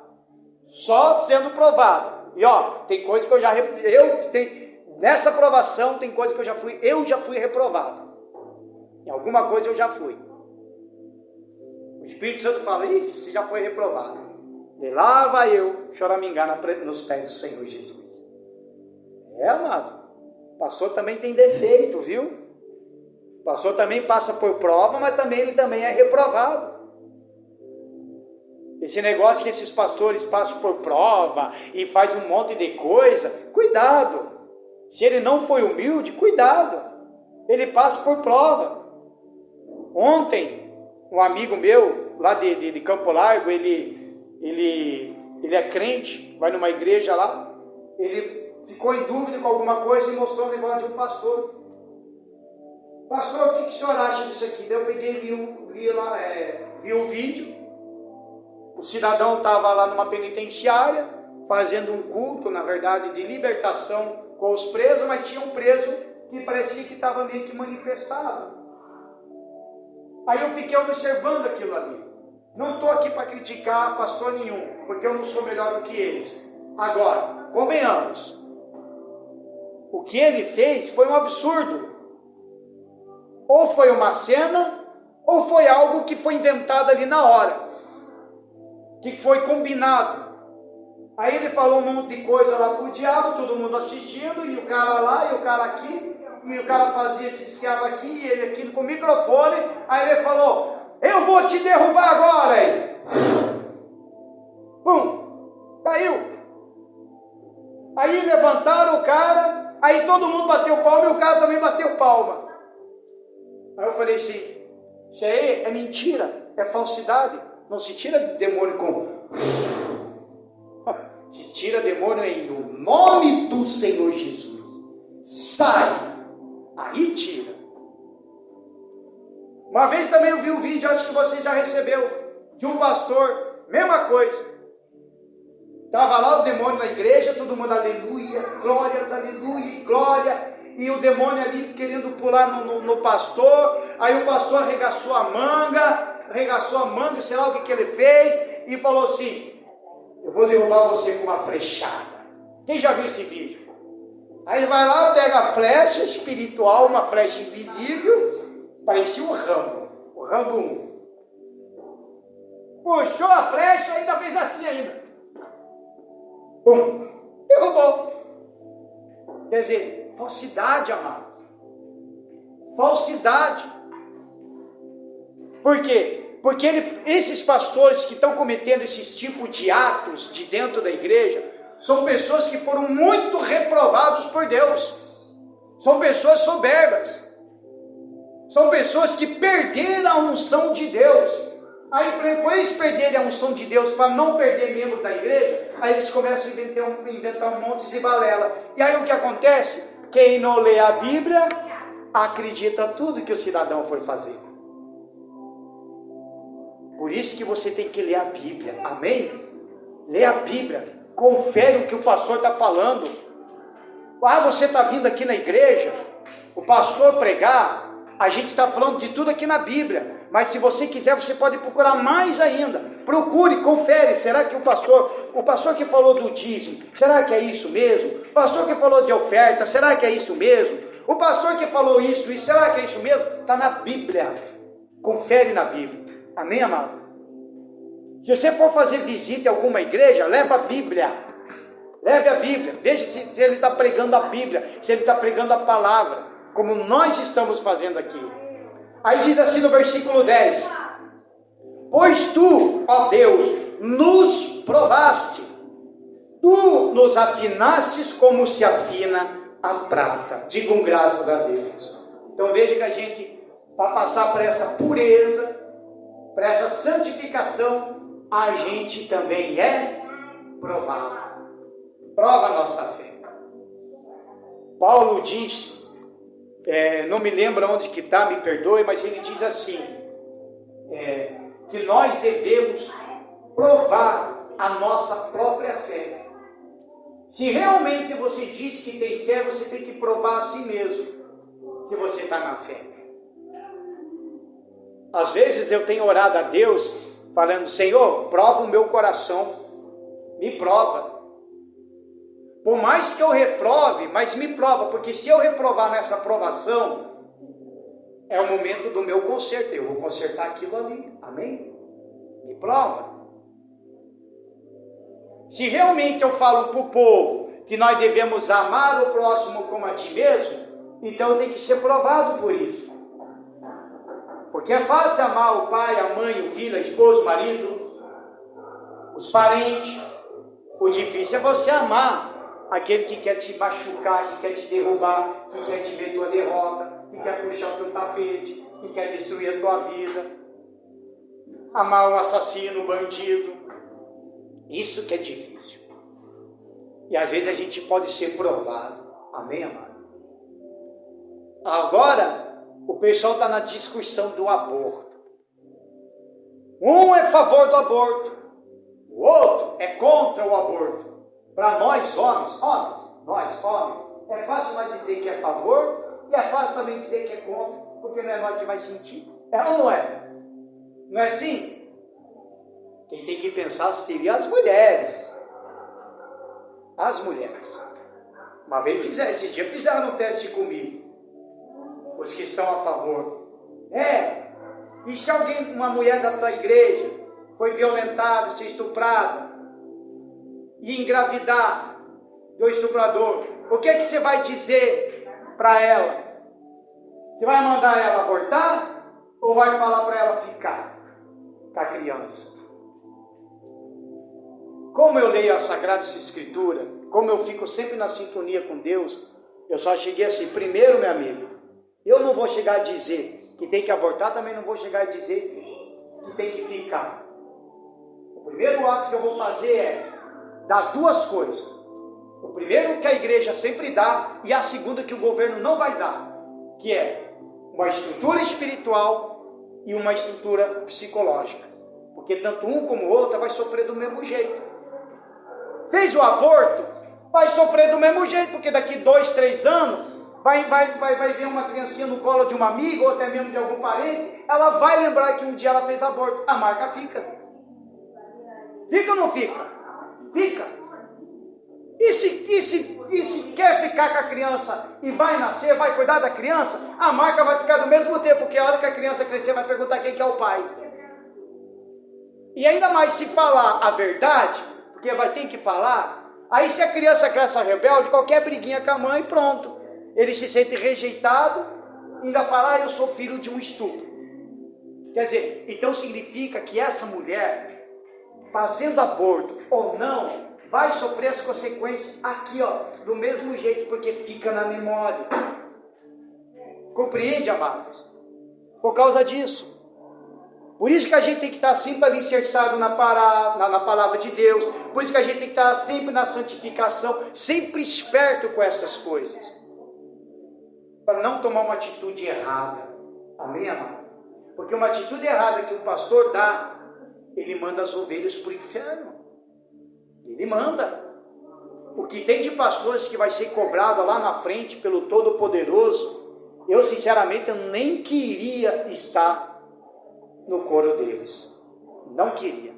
Só sendo provado. E ó, tem coisa que nessa provação tem coisa que eu já fui reprovado. Em alguma coisa eu já fui. O Espírito Santo fala, você já foi reprovado. E lá vai eu choramingar nos pés do Senhor Jesus. Amado. O pastor também tem defeito, viu? O pastor também passa por prova, mas ele também é reprovado. Esse negócio que esses pastores passam por prova e faz um monte de coisa, cuidado. Se ele não foi humilde, cuidado. Ele passa por prova. Ontem, um amigo meu, lá de Campo Largo, ele é crente, vai numa igreja lá, ele ficou em dúvida com alguma coisa e mostrou o negócio de um pastor. Pastor, o que o senhor acha disso aqui? Daí eu peguei e vi o vídeo. O cidadão estava lá numa penitenciária, fazendo um culto, na verdade, de libertação com os presos, mas tinha um preso que parecia que estava meio que manifestado. Aí eu fiquei observando aquilo ali. Não estou aqui para criticar pastor nenhum, porque eu não sou melhor do que eles. Agora, convenhamos, o que ele fez foi um absurdo. Ou foi uma cena, ou foi algo que foi inventado ali na hora, que foi combinado. Aí ele falou um monte de coisa lá pro diabo, todo mundo assistindo, e o cara lá, e o cara aqui, e o cara fazia esse escravo aqui, e ele aqui com o microfone. Aí ele falou: eu vou te derrubar agora, aí. Pum, caiu. Aí levantaram o cara, aí todo mundo bateu palma, e o cara também bateu palma. Aí eu falei assim: isso aí é mentira, é falsidade. Não se tira demônio com... Se tira demônio em o nome do Senhor Jesus. Sai. Aí tira. Uma vez também eu vi um vídeo, acho que você já recebeu, de um pastor, mesma coisa. Estava lá o demônio na igreja, todo mundo aleluia, glórias, aleluia, glória. E o demônio ali querendo pular no pastor. Aí o pastor arregaçou a manga, sei lá o que ele fez, e falou assim: eu vou derrubar você com uma flechada. Quem já viu esse vídeo? Aí ele vai lá, pega a flecha espiritual, uma flecha invisível, parecia o Rambo 1. Puxou a flecha e ainda fez assim ainda. Pum, derrubou. Quer dizer, falsidade, amados. Falsidade. Por quê? Porque esses pastores que estão cometendo esses tipos de atos de dentro da igreja são pessoas que foram muito reprovados por Deus. São pessoas soberbas. São pessoas que perderam a unção de Deus. Aí, para eles perderem a unção de Deus, para não perder membro da igreja, aí eles começam a inventar um monte de balela. E aí o que acontece? Quem não lê a Bíblia, acredita tudo que o cidadão foi fazer. Por isso que você tem que ler a Bíblia, amém? Lê a Bíblia, confere o que o pastor está falando. Ah, você está vindo aqui na igreja, o pastor pregar, a gente está falando de tudo aqui na Bíblia, mas se você quiser, você pode procurar mais ainda. Procure, confere, será que o pastor que falou do dízimo, será que é isso mesmo? O pastor que falou de oferta, será que é isso mesmo? O pastor que falou isso, e será que é isso mesmo? Está na Bíblia, confere na Bíblia, amém, amado? Se você for fazer visita em alguma igreja, leva a Bíblia, leve a Bíblia, veja se ele está pregando a Bíblia, se ele está pregando a palavra, como nós estamos fazendo aqui. Aí diz assim no versículo 10: pois tu, ó Deus, nos provaste, tu nos afinastes como se afina a prata. Digam graças a Deus. Então veja que a gente, para passar por essa pureza, para essa santificação, a gente também é provado. Prova a nossa fé. Paulo diz, não me lembro onde que está, me perdoe, mas ele diz assim, que nós devemos provar a nossa própria fé. Se realmente você diz que tem fé, você tem que provar a si mesmo, se você está na fé. Às vezes eu tenho orado a Deus, falando: Senhor, prova o meu coração, me prova. Por mais que eu reprove, mas me prova, porque se eu reprovar nessa provação, é o momento do meu conserto, eu vou consertar aquilo ali, amém? Me prova. Se realmente eu falo para o povo que nós devemos amar o próximo como a ti mesmo, então eu tenho que ser provado por isso. Porque é fácil amar o pai, a mãe, o filho, a esposa, o marido, os parentes. O difícil é você amar aquele que quer te machucar, que quer te derrubar, que quer te ver tua derrota, que quer puxar o teu tapete, que quer destruir a tua vida, amar o assassino, o bandido. Isso que é difícil. E às vezes a gente pode ser provado. Amém, amado? Agora, o pessoal está na discussão do aborto. Um é a favor do aborto, o outro é contra o aborto. Para nós, homens, é fácil nós dizer que é a favor e é fácil também dizer que é contra, porque não é nós que vai sentir. É ou não é? Não é assim? Quem tem que pensar seria as mulheres. As mulheres. Uma vez esse dia fizeram um teste comigo. Os que estão a favor. E se alguém, uma mulher da tua igreja, foi violentada, ser estuprada, e engravidar do estuprador, o que é que você vai dizer para ela? Você vai mandar ela abortar? Ou vai falar para ela ficar com a criança? Como eu leio a Sagrada Escritura, como eu fico sempre na sintonia com Deus, eu só cheguei assim, primeiro, meu amigo, eu não vou chegar a dizer que tem que abortar, também não vou chegar a dizer que tem que ficar. O primeiro ato que eu vou fazer é dar duas coisas. O primeiro que a igreja sempre dá, e a segunda que o governo não vai dar, que é uma estrutura espiritual e uma estrutura psicológica. Porque tanto um como o outro vai sofrer do mesmo jeito. Fez o aborto, vai sofrer do mesmo jeito, porque daqui 2, 3 anos, vai ver uma criancinha no colo de uma amiga, ou até mesmo de algum parente, ela vai lembrar que um dia ela fez aborto. A marca fica. Fica ou não fica? Fica. E se quer ficar com a criança e vai nascer, vai cuidar da criança, a marca vai ficar do mesmo tempo, porque a hora que a criança crescer vai perguntar quem que é o pai. E ainda mais se falar a verdade, porque vai ter que falar, aí se a criança cresce rebelde, qualquer briguinha com a mãe, pronto. Ele se sente rejeitado, ainda fala, eu sou filho de um estupro. Quer dizer, então significa que essa mulher, fazendo aborto ou não, vai sofrer as consequências aqui, do mesmo jeito, porque fica na memória. Compreende, amados? Por causa disso. Por isso que a gente tem que estar sempre alicerçado na palavra de Deus. Por isso que a gente tem que estar sempre na santificação, sempre esperto com essas coisas. Para não tomar uma atitude errada. Amém, amado? Porque uma atitude errada que o pastor dá, ele manda as ovelhas para o inferno. Ele manda. O que tem de pastores que vai ser cobrado lá na frente pelo Todo-Poderoso, eu sinceramente eu nem queria estar no coro deles. Não queria.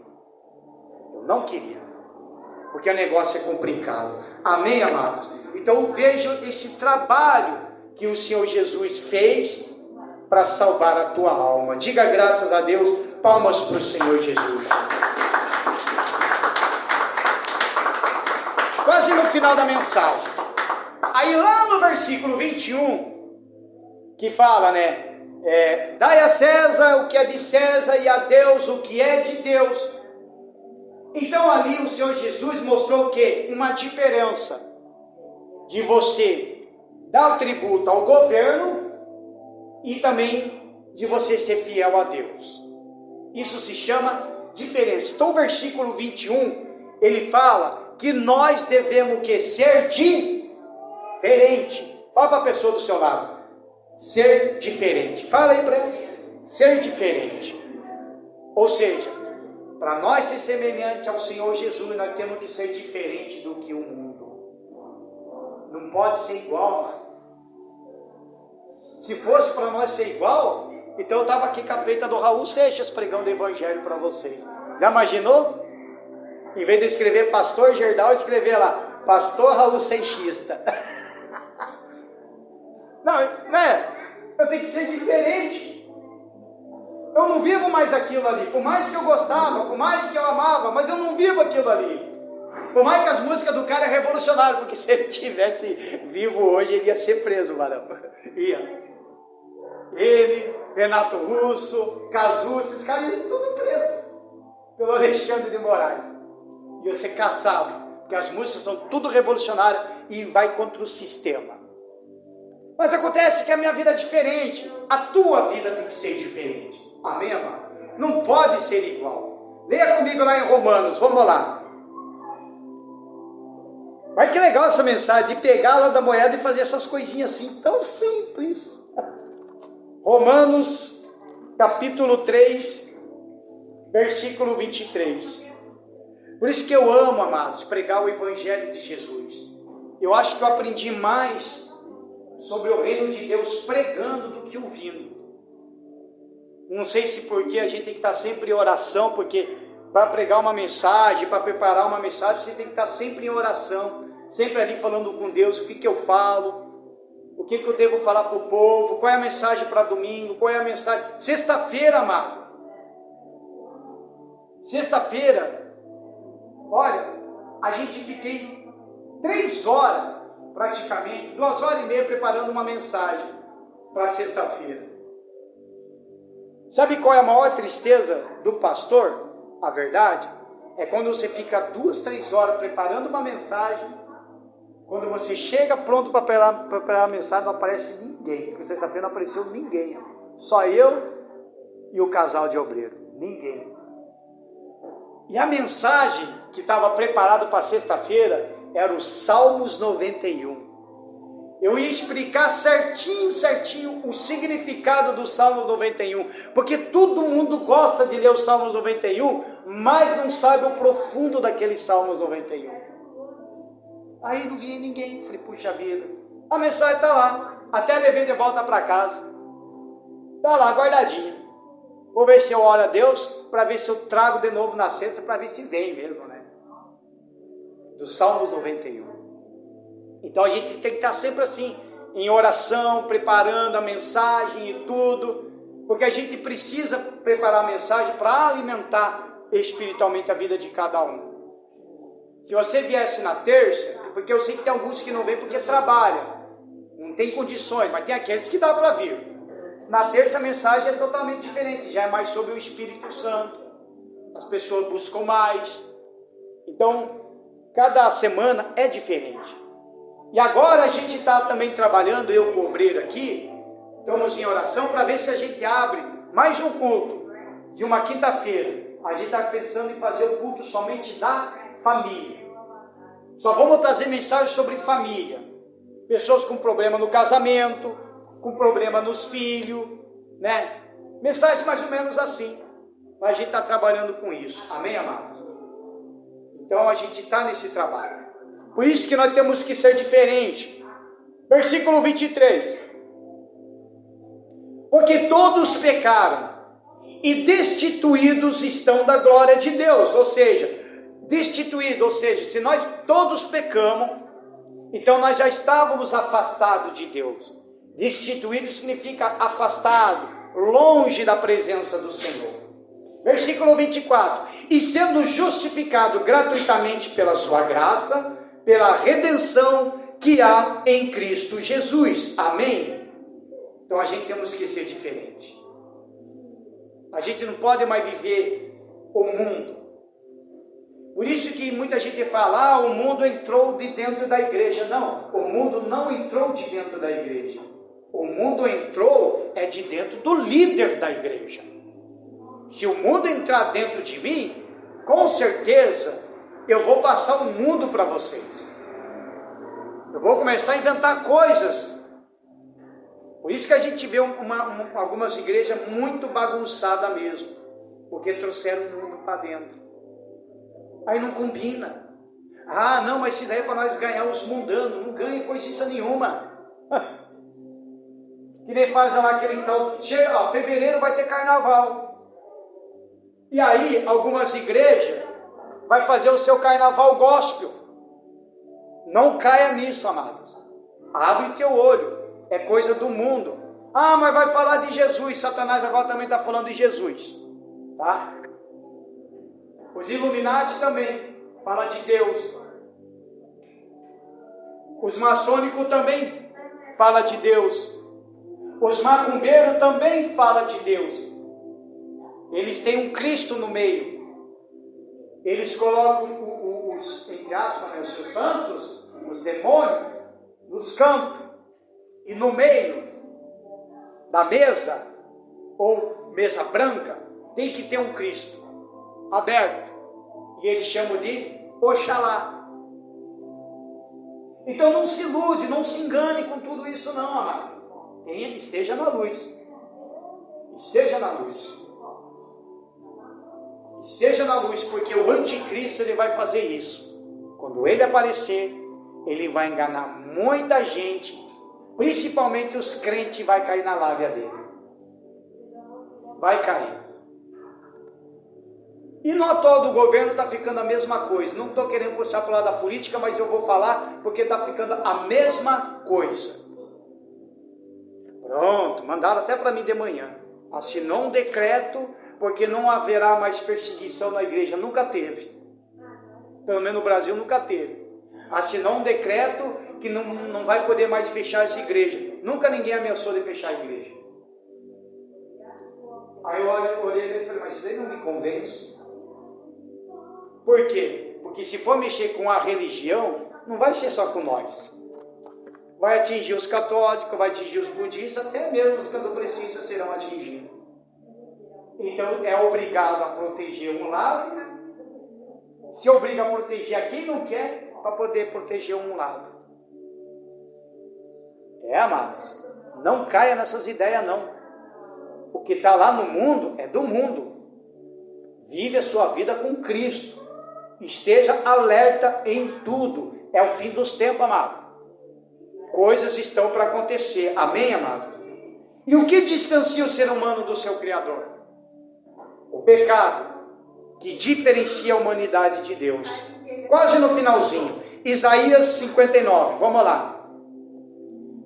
Eu não queria. Porque o negócio é complicado. Amém, amados? Então veja esse trabalho que o Senhor Jesus fez para salvar a tua alma. Diga graças a Deus, palmas para o Senhor Jesus. Quase no final da mensagem. Aí lá no versículo 21, que fala, dai a César o que é de César e a Deus o que é de Deus. Então ali o Senhor Jesus mostrou o quê? Uma diferença de você dar o tributo ao governo e também de você ser fiel a Deus. Isso se chama diferença. Então o versículo 21, ele fala que nós devemos que ser diferente. Fala para a pessoa do seu lado. Ser diferente. Fala aí para ele. Ser diferente. Ou seja, para nós ser semelhante ao Senhor Jesus, nós temos que ser diferente do que o mundo. Não pode ser igual, mano. Se fosse para nós ser igual, então eu estava aqui com a peita do Raul Seixas pregando o evangelho para vocês. Já imaginou? Em vez de escrever Pastor Gerdau, escrever lá Pastor Raul Seixista. Não, eu tenho que ser diferente. Eu não vivo mais aquilo ali. Por mais que eu gostava, por mais que eu amava, mas eu não vivo aquilo ali. Por mais que as músicas do cara é revolucionário, porque se ele tivesse vivo hoje, ele ia ser preso, varão. Ia. Ele, Renato Russo, Cazu, esses caras iam tudo presos pelo Alexandre de Moraes. Ia ser caçado, porque as músicas são tudo revolucionárias e vai contra o sistema. Mas acontece que a minha vida é diferente. A tua vida tem que ser diferente. Amém, amado? Não pode ser igual. Leia comigo lá em Romanos, vamos lá. Olha que legal essa mensagem, de pegar lá da moeda e fazer essas coisinhas assim, tão simples. Romanos, capítulo 3, versículo 23. Por isso que eu amo, amados, pregar o Evangelho de Jesus. Eu acho que eu aprendi mais sobre o reino de Deus pregando do que ouvindo. Não sei se porque a gente tem que estar sempre em oração, porque para pregar uma mensagem, para preparar uma mensagem, você tem que estar sempre em oração, sempre ali falando com Deus, o que eu falo, o que eu devo falar para o povo, qual é a mensagem para domingo, qual é a mensagem... Sexta-feira, amado. Sexta-feira, olha, a gente fiquei 3 horas, praticamente, 2 horas e meia preparando uma mensagem para sexta-feira. Sabe qual é a maior tristeza do pastor? A verdade é quando você fica 2, 3 horas preparando uma mensagem, quando você chega pronto para preparar a mensagem, não aparece ninguém, porque sexta-feira não apareceu ninguém, só eu e o casal de obreiro, ninguém. E a mensagem que estava preparada para sexta-feira era o Salmos 91. Eu ia explicar certinho o significado do Salmos 91, porque todo mundo gosta de ler o Salmos 91, mas não sabe o profundo daquele Salmos 91. Aí não vinha ninguém, falei, puxa vida, a mensagem está lá, até levei de volta para casa, está lá guardadinha. Vou ver se eu oro a Deus, para ver se eu trago de novo na sexta, para ver se vem mesmo, né? Do Salmos 91. Então a gente tem que estar sempre assim, em oração, preparando a mensagem e tudo, porque a gente precisa preparar a mensagem para alimentar espiritualmente a vida de cada um. Se você viesse na terça, porque eu sei que tem alguns que não vêm porque trabalham, não tem condições, mas tem aqueles que dá para vir. Na terça a mensagem é totalmente diferente, já é mais sobre o Espírito Santo, as pessoas buscam mais, então cada semana é diferente. E agora a gente está também trabalhando, eu com o obreiro aqui, estamos em oração para ver se a gente abre mais um culto de uma quinta-feira. A gente está pensando em fazer o culto somente da família. Só vamos trazer mensagens sobre família. Pessoas com problema no casamento, com problema nos filhos, né? Mensagens mais ou menos assim. A gente está trabalhando com isso. Amém, amados? Então a gente está nesse trabalho. Por isso que nós temos que ser diferente. Versículo 23. Porque todos pecaram e destituídos estão da glória de Deus. Ou seja, se nós todos pecamos, então nós já estávamos afastados de Deus. Destituído significa afastado, longe da presença do Senhor. Versículo 24. E sendo justificado gratuitamente pela sua graça, pela redenção que há em Cristo Jesus. Amém? Então a gente temos que ser diferente. A gente não pode mais viver o mundo. Por isso que muita gente fala, o mundo entrou de dentro da igreja. Não, o mundo não entrou de dentro da igreja. O mundo entrou de dentro do líder da igreja. Se o mundo entrar dentro de mim, com certeza eu vou passar o mundo para vocês. Eu vou começar a inventar coisas. Por isso que a gente vê algumas igrejas muito bagunçadas mesmo, porque trouxeram o mundo para dentro. Aí não combina. Ah, não, mas se daí é para nós ganhar os mundanos, não ganha coisa nenhuma. Que nem faz lá aquele então, fevereiro vai ter carnaval. E aí, algumas igrejas vai fazer o seu carnaval gospel. Não caia nisso, amados. Abre teu olho. É coisa do mundo. Ah, mas vai falar de Jesus. Satanás agora também está falando de Jesus. Tá? Os Illuminati também falam de Deus. Os maçônicos também falam de Deus. Os macumbeiros também falam de Deus. Eles têm um Cristo no meio. Eles colocam os seus santos, os demônios, nos cantos. E no meio da mesa, ou mesa branca, tem que ter um Cristo aberto. E eles chamam de Oxalá. Então não se ilude, não se engane com tudo isso não, amado. Ele esteja na luz. Esteja na luz. Esteja na luz, porque o anticristo ele vai fazer isso. Quando ele aparecer, ele vai enganar muita gente, principalmente os crentes, vai cair na lábia dele. Vai cair. E no atual do governo está ficando a mesma coisa. Não estou querendo puxar para o lado da política, mas eu vou falar porque está ficando a mesma coisa. Pronto, mandaram até para mim de manhã. Assinou um decreto, porque não haverá mais perseguição na igreja. Nunca teve. Pelo menos no Brasil nunca teve. Assinou um decreto que não vai poder mais fechar as igrejas. Nunca ninguém ameaçou de fechar a igreja. Aí eu olhei e falei, mas isso aí não me convence. Por quê? Porque se for mexer com a religião, não vai ser só com nós. Vai atingir os católicos, vai atingir os budistas, até mesmo os candomblecistas serão atingidos. Então é obrigado a proteger um lado, se obriga a proteger a quem não quer, para poder proteger um lado. Amados, não caia nessas ideias não. O que está lá no mundo é do mundo. Vive a sua vida com Cristo. Esteja alerta em tudo. É o fim dos tempos, amado. Coisas estão para acontecer. Amém, amado? E o que distancia o ser humano do seu Criador? O pecado, que diferencia a humanidade de Deus. Quase no finalzinho. Isaías 59. Vamos lá.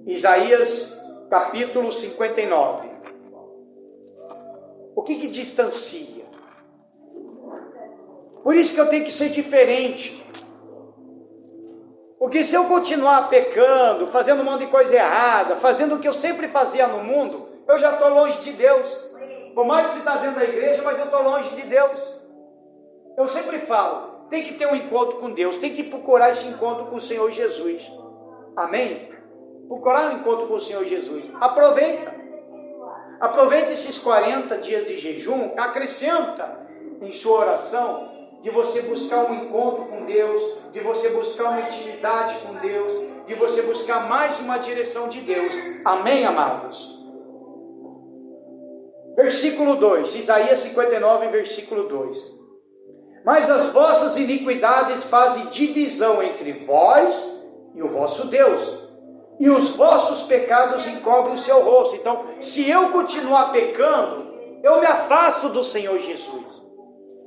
Isaías capítulo 59. O que distancia? Por isso que eu tenho que ser diferente. Porque se eu continuar pecando, fazendo um monte de coisa errada, fazendo o que eu sempre fazia no mundo, eu já estou longe de Deus. Por mais que você está dentro da igreja, mas eu estou longe de Deus. Eu sempre falo, tem que ter um encontro com Deus, tem que procurar esse encontro com o Senhor Jesus. Amém? Procurar um encontro com o Senhor Jesus. Aproveita. Aproveita esses 40 dias de jejum, acrescenta em sua oração, de você buscar um encontro com Deus, de você buscar uma intimidade com Deus, de você buscar mais uma direção de Deus. Amém, amados? Versículo 2, Isaías 59, versículo 2. Mas as vossas iniquidades fazem divisão entre vós e o vosso Deus, e os vossos pecados encobrem o seu rosto. Então, se eu continuar pecando, eu me afasto do Senhor Jesus.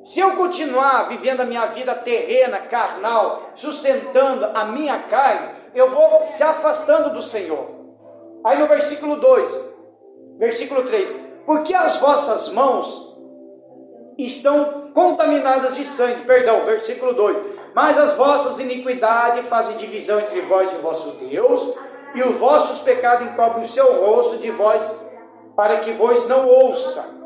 Se eu continuar vivendo a minha vida terrena, carnal, sustentando a minha carne, eu vou se afastando do Senhor. Aí no versículo 2, versículo 3, porque as vossas mãos estão contaminadas de sangue, versículo 2, mas as vossas iniquidades fazem divisão entre vós e o vosso Deus, e os vossos pecados encobrem o seu rosto de vós, para que vos não ouça.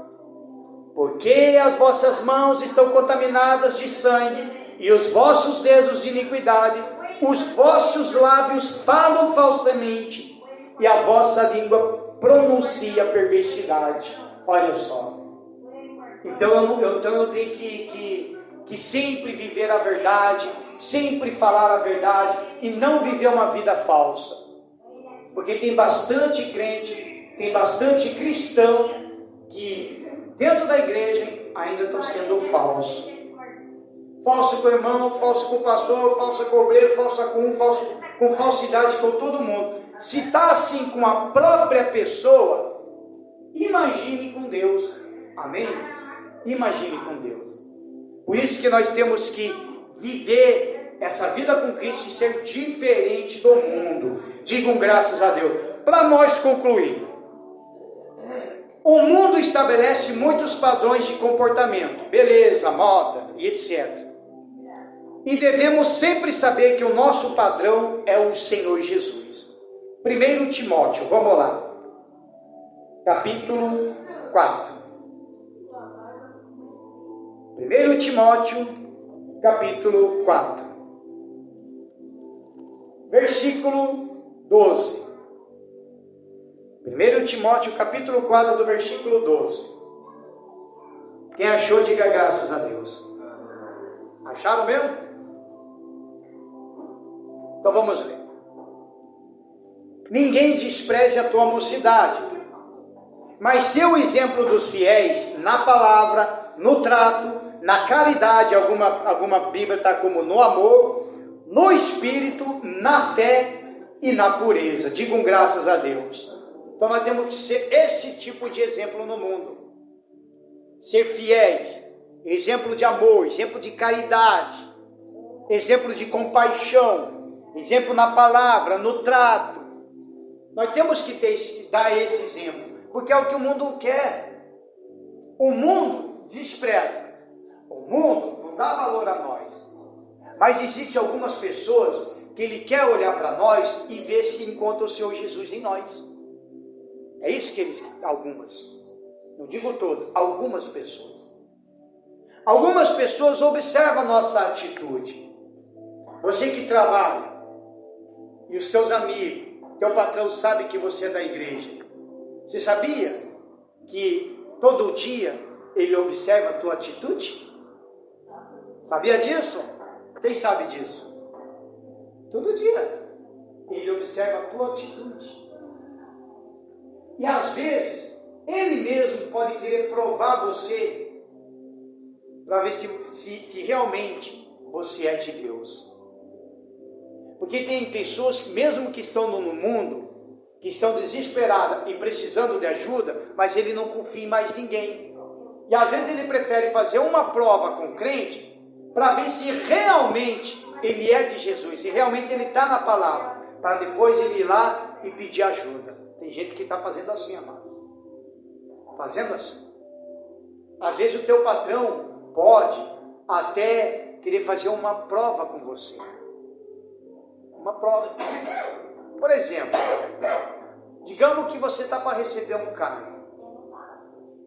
Porque as vossas mãos estão contaminadas de sangue, e os vossos dedos de iniquidade, os vossos lábios falam falsamente, e a vossa língua pronuncia perversidade. Olha só. Então eu tenho que sempre viver a verdade, sempre falar a verdade, e não viver uma vida falsa. Porque tem bastante crente, tem bastante cristão, que dentro da igreja ainda estão sendo falsos. Falso com o irmão, falso com o pastor, falso com o obreiro, falso com falsidade com todo mundo. Se está assim com a própria pessoa, imagine com Deus. Amém? Imagine com Deus. Por isso que nós temos que viver essa vida com Cristo e ser diferente do mundo. Digam graças a Deus. Para nós concluir, o mundo estabelece muitos padrões de comportamento, beleza, moda e etc. E devemos sempre saber que o nosso padrão é o Senhor Jesus. 1 Timóteo, vamos lá. Capítulo 4. 1 Timóteo, capítulo 4. Versículo 12. 1 Timóteo capítulo 4, do versículo 12. Quem achou, diga graças a Deus. Acharam mesmo? Então vamos ler. Ninguém despreze a tua mocidade, mas ser o exemplo dos fiéis na palavra, no trato, na caridade, alguma Bíblia está como no amor, no espírito, na fé e na pureza. Digam graças a Deus. Então nós temos que ser esse tipo de exemplo no mundo. Ser fiéis, exemplo de amor, exemplo de caridade, exemplo de compaixão, exemplo na palavra, no trato. Nós temos que dar esse exemplo, porque é o que o mundo quer. O mundo despreza, o mundo não dá valor a nós, mas existem algumas pessoas que ele quer olhar para nós e ver se encontra o Senhor Jesus em nós. É isso que eles, algumas, não digo todas, algumas pessoas. Algumas pessoas observam a nossa atitude. Você que trabalha, e os seus amigos, teu patrão sabe que você é da igreja. Você sabia que todo dia ele observa a tua atitude? Sabia disso? Quem sabe disso? Todo dia ele observa a tua atitude. E às vezes ele mesmo pode querer provar você para ver se realmente você é de Deus. Porque tem pessoas, mesmo que estão no mundo, que estão desesperadas e precisando de ajuda, mas ele não confia em mais ninguém. E às vezes ele prefere fazer uma prova com o crente, para ver se realmente ele é de Jesus, se realmente ele está na palavra, para depois ele ir lá e pedir ajuda. Tem gente que está fazendo assim, amado. Fazendo assim. Às vezes o teu patrão pode até querer fazer uma prova com você. Uma prova. Por exemplo, digamos que você está para receber um cargo.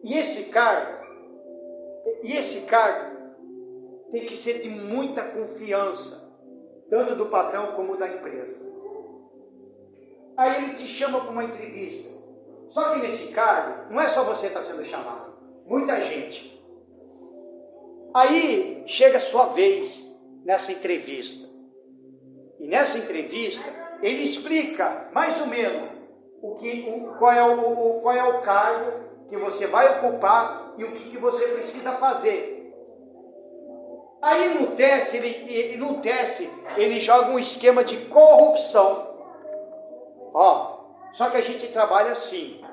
E esse cargo tem que ser de muita confiança, tanto do patrão como da empresa. Aí ele te chama para uma entrevista. Só que nesse cargo, não é só você que está sendo chamado, muita gente. Aí chega a sua vez nessa entrevista. E nessa entrevista, ele explica mais ou menos qual é o cargo que você vai ocupar e o que você precisa fazer. Aí no teste, ele joga um esquema de corrupção. Só que a gente trabalha assim.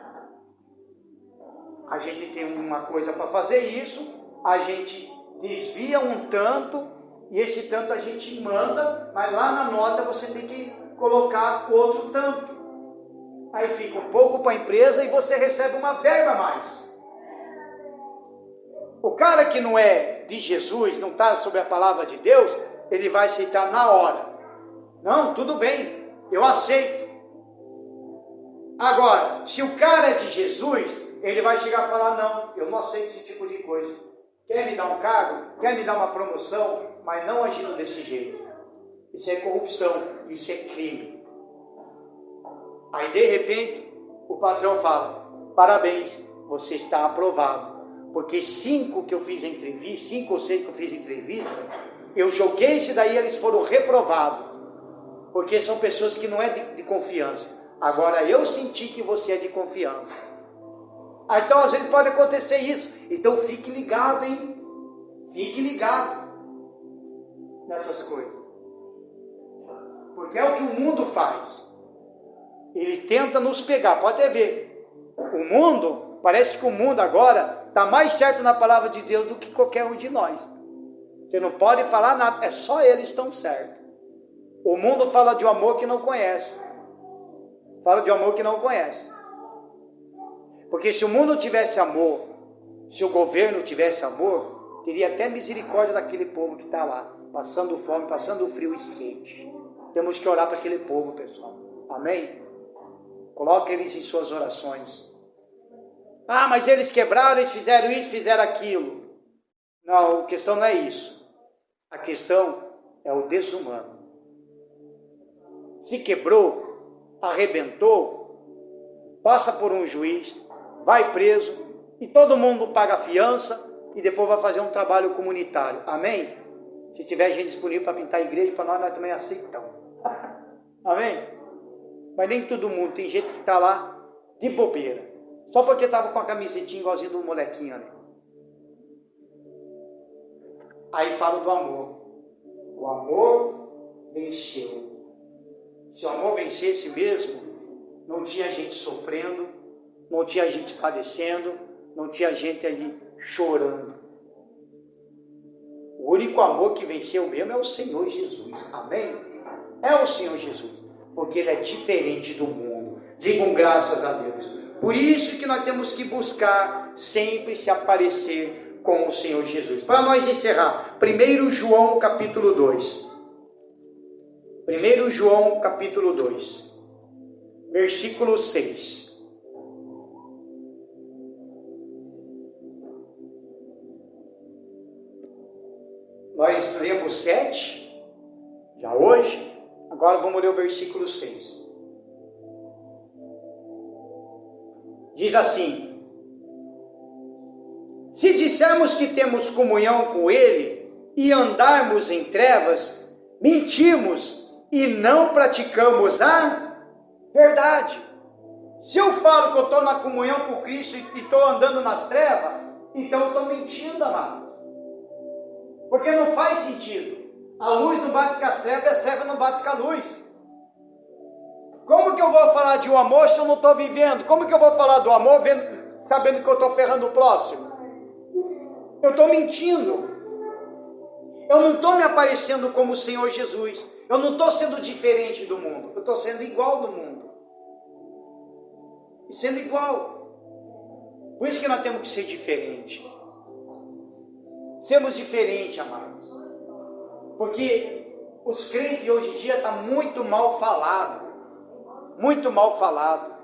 A gente tem uma coisa para fazer isso, a gente desvia um tanto, e esse tanto a gente manda, mas lá na nota você tem que colocar outro tanto. Aí fica um pouco para a empresa e você recebe uma verba a mais. O cara que não é de Jesus, não está sobre a palavra de Deus, ele vai aceitar na hora. Não, tudo bem, eu aceito. Agora, se o cara é de Jesus, ele vai chegar e falar, não, eu não aceito esse tipo de coisa. Quer me dar um cargo, quer me dar uma promoção, mas não agindo desse jeito. Isso é corrupção, isso é crime. Aí de repente, o patrão fala, parabéns, você está aprovado. Porque 5 ou 6 que eu fiz entrevista, eu joguei esse daí, eles foram reprovados. Porque são pessoas que não é de confiança. Agora eu senti que você é de confiança. Então às vezes pode acontecer isso. Então fique ligado, hein? Fique ligado nessas coisas. Porque é o que o mundo faz. Ele tenta nos pegar, pode até ver. O mundo, parece que o mundo agora está mais certo na palavra de Deus do que qualquer um de nós. Você não pode falar nada, é só eles estão certos. O mundo fala de um amor que não conhece. Fala de um amor que não conhece. Porque se o mundo tivesse amor, se o governo tivesse amor, teria até misericórdia daquele povo que está lá, passando fome, passando frio e sede. Temos que orar para aquele povo, pessoal. Amém? Coloque eles em suas orações. Mas eles quebraram, eles fizeram isso, fizeram aquilo. Não, a questão não é isso. A questão é o desumano. Se quebrou, arrebentou, passa por um juiz, vai preso e todo mundo paga a fiança e depois vai fazer um trabalho comunitário. Amém? Se tiver gente disponível para pintar a igreja, para nós também aceitamos. Amém? Mas nem todo mundo, tem gente que está lá de bobeira, só porque estava com a camisetinha igualzinho do molequinho ali. Aí fala do amor. O amor venceu. Se o amor vencesse mesmo, não tinha gente sofrendo, não tinha gente padecendo, não tinha gente ali chorando. O único amor que venceu mesmo é o Senhor Jesus. Amém? É o Senhor Jesus, porque Ele é diferente do mundo. Digam graças a Deus. Por isso que nós temos que buscar sempre se aparecer com o Senhor Jesus. Para nós encerrar, 1 João capítulo 2. 1 João capítulo 2, versículo 6. Nós lemos 7, já hoje, agora vamos ler o versículo 6. Diz assim: se dissermos que temos comunhão com Ele e andarmos em trevas, mentimos e não praticamos a verdade. Se eu falo que eu estou na comunhão com Cristo e estou andando nas trevas, então eu estou mentindo, amado. Porque não faz sentido. A luz não bate com as trevas e as trevas não batem com a luz. Como que eu vou falar de um amor se eu não estou vivendo? Como que eu vou falar do amor sabendo que eu estou ferrando o próximo? Eu estou mentindo. Eu não estou me aparecendo como o Senhor Jesus. Eu não estou sendo diferente do mundo. Eu estou sendo igual do mundo. E sendo igual. Por isso que nós temos que ser diferentes. Sermos diferentes, amados. Porque os crentes hoje em dia estão muito mal falados. Muito mal falado.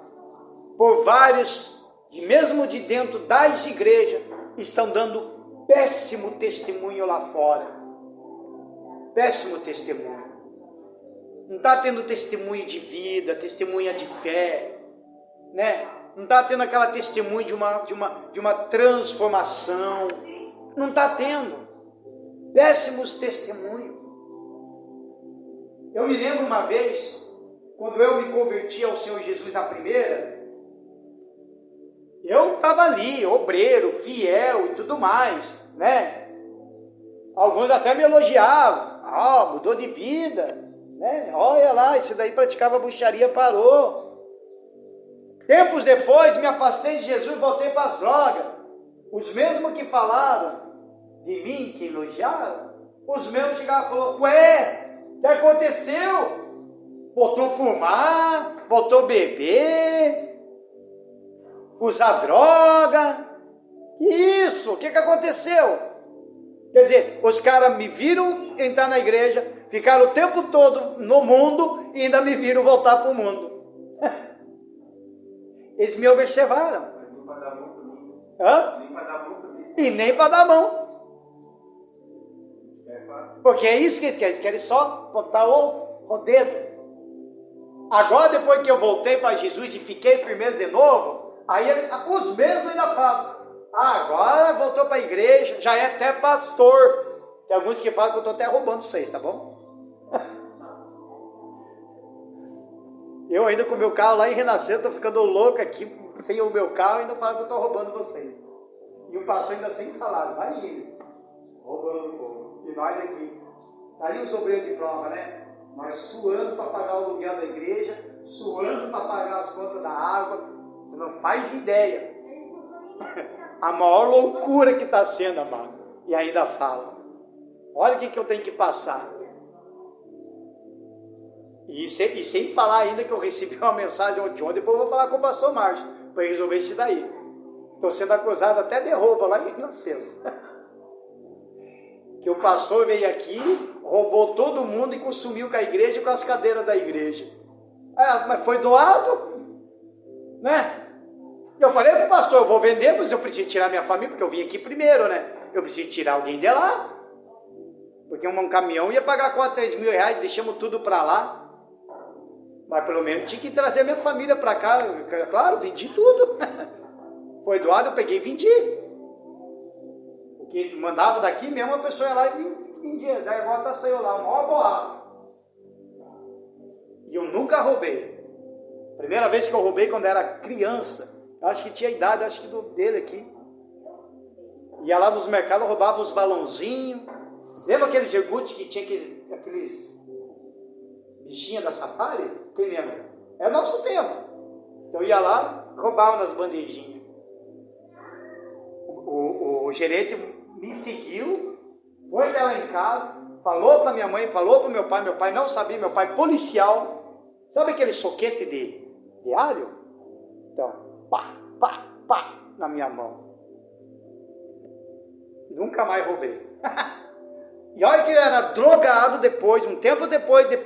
Por vários, mesmo de dentro das igrejas, estão dando péssimo testemunho lá fora. Péssimo testemunho. Não está tendo testemunho de vida, testemunha de fé, né? Não está tendo aquela testemunho de uma transformação. Não está tendo. Péssimos testemunhos. Eu me lembro uma vez, quando eu me converti ao Senhor Jesus na primeira, eu estava ali, obreiro, fiel e tudo mais, né? Alguns até me elogiavam, mudou de vida, né? Olha lá, esse daí praticava bruxaria, parou. Tempos depois me afastei de Jesus e voltei para as drogas. Os mesmos que falaram de mim, que elogiaram, os mesmos chegaram e falaram: ué, o que aconteceu? Voltou a fumar, voltou a beber, usar droga. Que isso? O que aconteceu? Quer dizer, os caras me viram entrar na igreja, ficaram o tempo todo no mundo e ainda me viram voltar para o mundo. Eles me observaram. E nem para dar mão. Porque é isso que eles querem só botar o dedo. Agora, depois que eu voltei para Jesus e fiquei firmeza de novo, aí os mesmos ainda falam: agora voltou para a igreja, já é até pastor. Tem alguns que falam que eu estou até roubando vocês, tá bom? Eu ainda com o meu carro lá em Renascer, estou ficando louco aqui, sem o meu carro, ainda falo que eu estou roubando vocês. E o pastor ainda sem salário, vai indo, roubando o povo. E nós aqui, tá aí os obreiros de prova, né? Nós suando para pagar o aluguel da igreja, suando para pagar as contas da água. Você não faz ideia. A maior loucura que está sendo, amado. E ainda fala: olha o que eu tenho que passar. E sem falar ainda que eu recebi uma mensagem ontem, depois eu vou falar com o pastor Márcio, para resolver isso daí. Estou sendo acusado até de roubo lá em Renascença. Que o pastor veio aqui, roubou todo mundo e consumiu com a igreja e com as cadeiras da igreja. Mas foi doado, né? Eu falei para o pastor: eu vou vender, mas eu preciso tirar minha família, porque eu vim aqui primeiro, né? Eu preciso tirar alguém de lá. Porque um caminhão ia pagar quase 3 mil reais, deixamos tudo para lá. Mas pelo menos tinha que trazer minha família para cá. Claro, vendi tudo. Foi doado, eu peguei e vendi. O que mandava daqui mesmo, a pessoa ia lá e vendia. Daí agora saiu lá, maior borrado. E eu nunca roubei. Primeira vez que eu roubei quando era criança. Eu acho que tinha idade, acho que dele aqui. Ia lá nos mercados, roubava os balãozinhos. Lembra aqueles iogurtes que tinha aqueles bichinhos da Safari? Quem lembra? É o nosso tempo. Então ia lá, roubava nas bandejinhas. O gerente me seguiu, foi até lá em casa, falou para minha mãe, falou para meu pai não sabia, meu pai policial. Sabe aquele soquete de alho? Então, pá, pá, pá, na minha mão. Nunca mais roubei. E olha que eu era drogado depois, um tempo depois de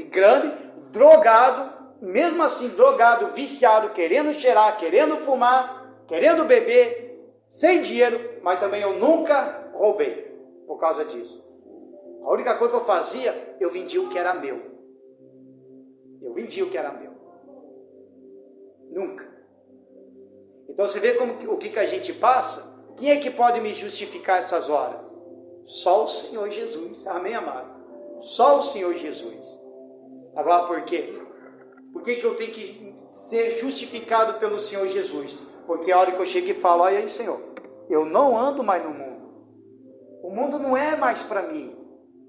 grande, drogado, mesmo assim drogado, viciado, querendo cheirar, querendo fumar, querendo beber, sem dinheiro, mas também eu nunca roubei por causa disso. A única coisa que eu fazia, eu vendia o que era meu. Eu vendia o que era meu. Nunca. Então você vê o que a gente passa. Quem é que pode me justificar essas horas? Só o Senhor Jesus. Amém, amado? Só o Senhor Jesus. Agora por quê? Por que eu tenho que ser justificado pelo Senhor Jesus? Porque a hora que eu chego e falo, olha aí, Senhor, eu não ando mais no mundo. O mundo não é mais para mim.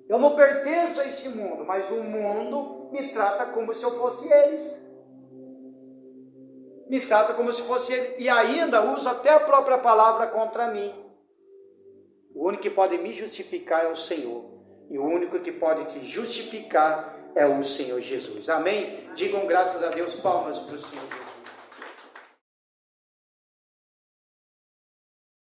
Eu não pertenço a esse mundo, mas o mundo me trata como se eu fosse eles. Me trata como se fosse ele. E ainda usa até a própria palavra contra mim. O único que pode me justificar é o Senhor. E o único que pode te justificar é o Senhor Jesus. Amém? Digam graças a Deus, palmas para o Senhor Jesus.